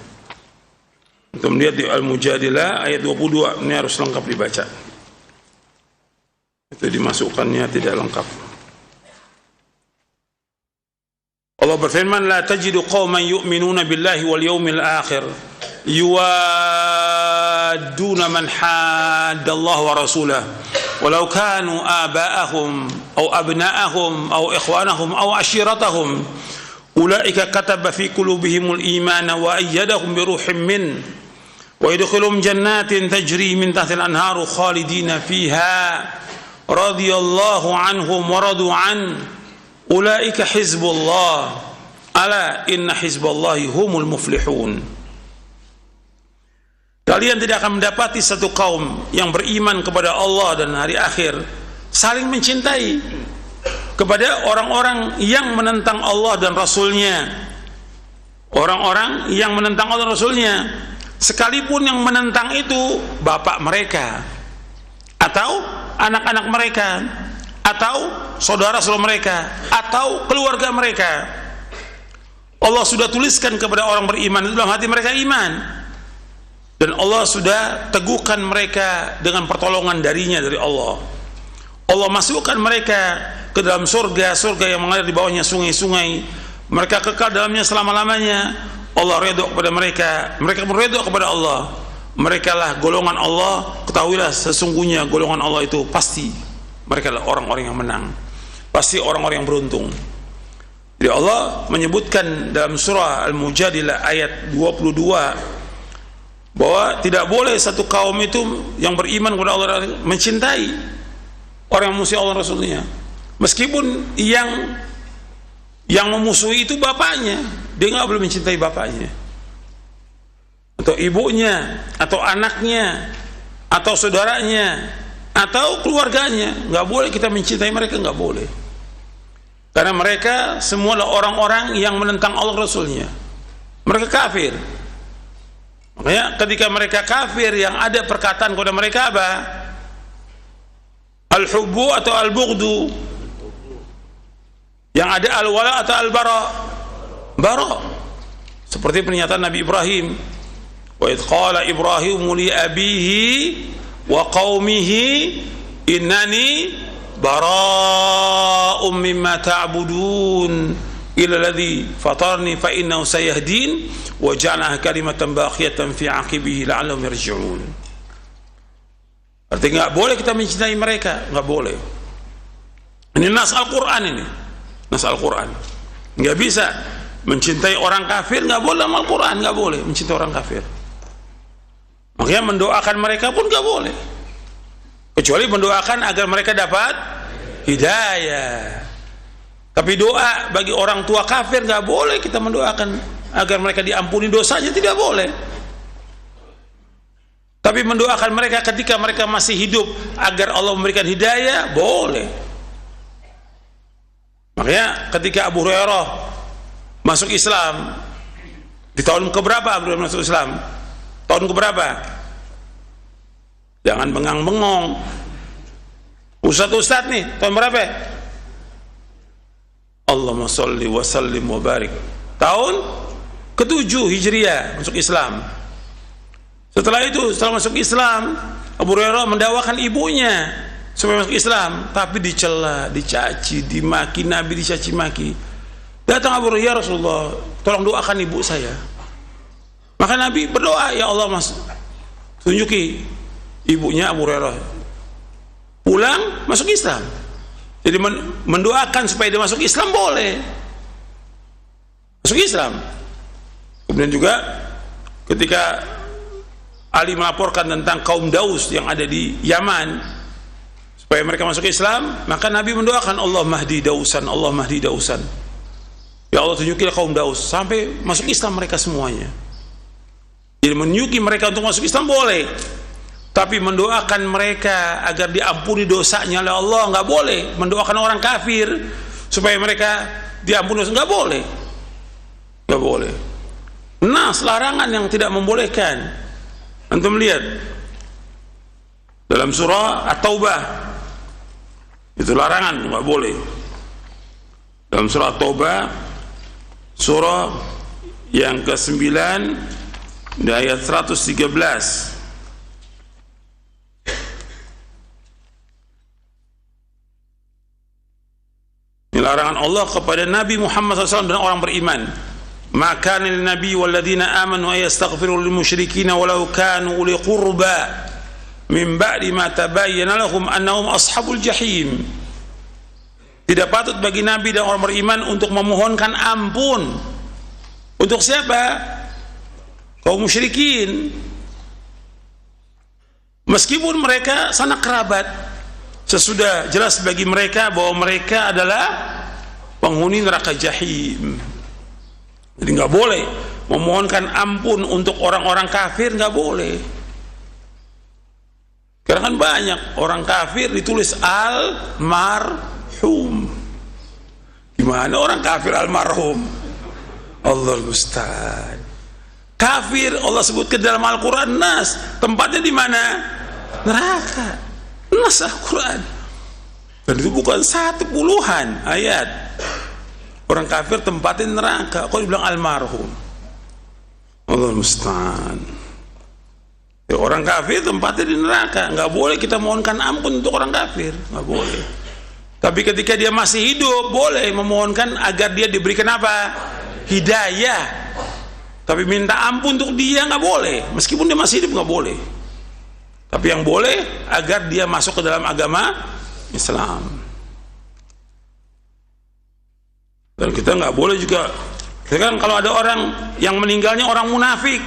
Untuk melihat di Al-Mujadilah ayat 22 ini harus lengkap dibaca. Itu dimasukkannya tidak lengkap. Allah berfirman la tajidu qauman yu'minuna billahi wal yawmil akhir yuwadduna man haddallaha wa rasulahu walau kanu aba'ahum aw abna'ahum aw ikhwanahum aw ashiratahum ulaika kataba fi qulubihimul imana wa ayyadahum bi ruhin min wa yadkhuluhum jannatin tajri min tahtiha al-anharu khalidina fiha radhiyallahu anhum wa radu an ulaika hizbullah ala inna hizballahi humul muflihun. Kalian tidak akan mendapati satu kaum yang beriman kepada Allah dan hari akhir saling mencintai kepada orang-orang yang menentang Allah dan Rasulnya. Orang-orang yang menentang Allah dan Rasulnya, sekalipun yang menentang itu bapak mereka atau anak-anak mereka atau saudara-saudara mereka atau keluarga mereka. Allah sudah tuliskan kepada orang beriman itu dalam hati mereka iman. Dan Allah sudah teguhkan mereka dengan pertolongan darinya, dari Allah. Allah masukkan mereka ke dalam surga-surga yang mengalir di bawahnya sungai-sungai. Mereka kekal dalamnya selama-lamanya. Allah redha kepada mereka. Mereka pun redha kepada Allah. Mereka lah golongan Allah. Ketahuilah sesungguhnya golongan Allah itu pasti mereka lah orang-orang yang menang. Pasti orang-orang yang beruntung. Jadi Allah menyebutkan dalam surah Al-Mujadilah ayat 22 bahwa tidak boleh satu kaum itu yang beriman kepada Allah mencintai orang yang memusuhi Allah Rasulnya, meskipun yang memusuhi itu bapaknya, dia nggak boleh mencintai bapaknya atau ibunya atau anaknya atau saudaranya atau keluarganya. Nggak boleh kita mencintai mereka, nggak boleh. Karena mereka semua adalah orang-orang yang menentang Allah Rasulnya. Mereka kafir. Makanya ketika mereka kafir, yang ada perkataan kepada mereka apa? Al-hubbu atau al-bughdu. Yang ada al-wala atau al-bara. Bara. Seperti pernyataan Nabi Ibrahim. Wa idh qala Ibrahimu li abihi wa qaumihi innani bara'um mimma ta'budun ila alladhi fatarni fa innahu sayahdin wa ja'alaha kalimatan baqiyatan fi 'aqibihi la'allahum yarji'un. Artinya enggak boleh kita mencintai mereka, enggak boleh. Ini nas Al-Qur'an ini. Nas Al-Qur'an. Enggak bisa mencintai orang kafir, enggak boleh dalam Al-Qur'an, enggak boleh mencintai orang kafir. Makanya mendoakan mereka pun enggak boleh. Kecuali mendoakan agar mereka dapat hidayah. Tapi doa bagi orang tua kafir nggak boleh kita mendoakan agar mereka diampuni dosanya, tidak boleh. Tapi mendoakan mereka ketika mereka masih hidup agar Allah memberikan hidayah, boleh. Makanya ketika Abu Hurairah masuk Islam di tahun keberapa Abu Hurairah masuk Islam? Tahun keberapa? Jangan bengang-bengong. Ustadz nih, tahun berapa? Allahumma sholli wa sallim wa barik. Tahun ke-7 Hijriah masuk Islam. Setelah itu, setelah masuk Islam, Abu Hurairah mendakwakan ibunya supaya masuk Islam, tapi dicela, dicaci, dimaki, Nabi dicaci maki. Datang Abu Hurairah, ya Rasulullah, tolong doakan ibu saya. Maka Nabi berdoa, ya Allah Mas, tunjuki ibunya Abu Hurairah pulang masuk Islam. Jadi mendoakan supaya dia masuk Islam boleh, masuk Islam. Kemudian juga ketika Ali melaporkan tentang kaum Daus yang ada di Yaman supaya mereka masuk Islam, maka Nabi mendoakan Allah mahdi Dausan, Allah mahdi Dausan, ya Allah tunjukilah kaum Daus sampai masuk Islam mereka semuanya. Jadi menyuki mereka untuk masuk Islam boleh, tapi mendoakan mereka agar diampuni dosanya oleh Allah nggak boleh. Mendoakan orang kafir supaya mereka diampuni dosa nggak boleh, nggak boleh. Nas larangan yang tidak membolehkan. Antum lihat dalam surah At-Taubah itu larangan nggak boleh. Dalam surah At-Taubah surah yang ke-9 di ayat 113. Ini larangan Allah kepada Nabi Muhammad SAW dan orang beriman. Maka lin nabi walladzina amanu ayastaghfiru lil musyrikin walau kanu uli qurba min ba'di ma tabayyana lahum annahum ashabul jahim. Tidak patut bagi Nabi dan orang beriman untuk memohonkan ampun. Untuk siapa? Kaum musyrikin, meskipun mereka sanak kerabat, sesudah jelas bagi mereka bahwa mereka adalah penghuni neraka jahim. Jadi nggak boleh memohonkan ampun untuk orang-orang kafir, nggak boleh. Karena kan banyak orang kafir ditulis almarhum. Gimana orang kafir almarhum? Allah musta'an. Kafir Allah sebutkan dalam Al-Quran nas, tempatnya di mana? Neraka. Nas Al-Quran. Dan itu bukan 1 puluhan ayat. Orang kafir tempatnya neraka. Kok dibilang almarhum? Allah musta'an. Ya, orang kafir tempatnya di neraka. Nggak boleh kita mohonkan ampun untuk orang kafir, nggak boleh. Tapi ketika dia masih hidup, boleh memohonkan agar dia diberikan apa? Hidayah. Tapi minta ampun untuk dia nggak boleh, meskipun dia masih hidup nggak boleh. Tapi yang boleh agar dia masuk ke dalam agama Islam. Dan kita nggak boleh juga. Kan kalau ada orang yang meninggalnya orang munafik,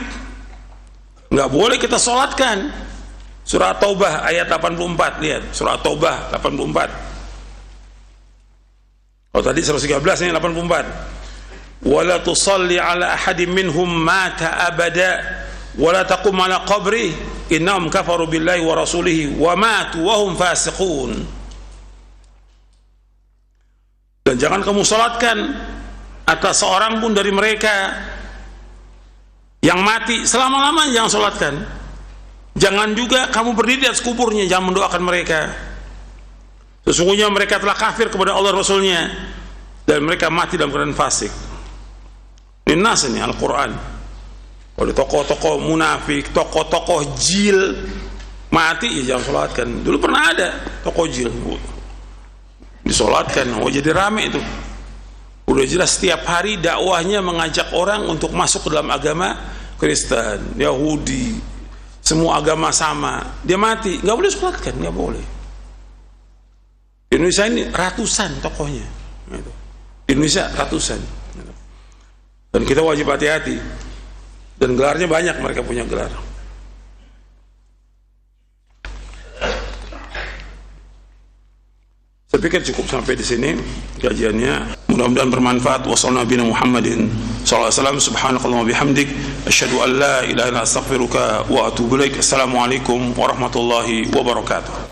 nggak boleh kita sholatkan. Surah Taubah ayat 84, lihat surah Taubah 84. Oh tadi 113 ini 84. Wala tusalli ala ahadin minhum mata abada wala taqum ala qabrih innahum kafaru billahi wa rasulihi wa matu wa hum fasiqun. Dan jangan kamu salatkan atas seorang pun dari mereka yang mati, selama-lamanya jangan salatkan. Jangan juga kamu berdiri di atas kuburnya, jangan mendoakan mereka. Sesungguhnya mereka telah kafir kepada Allah Rasulnya dan mereka mati dalam keadaan fasik. Ini nas, ini Al-Quran. Kalau tokoh-tokoh munafik, tokoh-tokoh jil mati, ya jangan sholatkan. Dulu pernah ada tokoh jil disolatkan, jadi rame itu. Udah jelas setiap hari dakwahnya mengajak orang untuk masuk ke dalam agama Kristen, Yahudi, semua agama sama. Dia mati, nggak boleh sholatkan, nggak boleh. Di Indonesia ini ratusan tokohnya, di Indonesia ratusan. Dan kita wajib hati-hati. Dan gelarnya banyak, mereka punya gelar. Saya pikir cukup sampai di sini kajiannya. Mudah-mudahan bermanfaat. Wassallallahu Nabi Muhammadin sallallahu alaihi wasallam. Subhanakallah wa bihamdik, asyhadu an la ilaha illa anta astaghfiruka wa atubu ilaik. Assalamualaikum warahmatullahi wabarakatuh.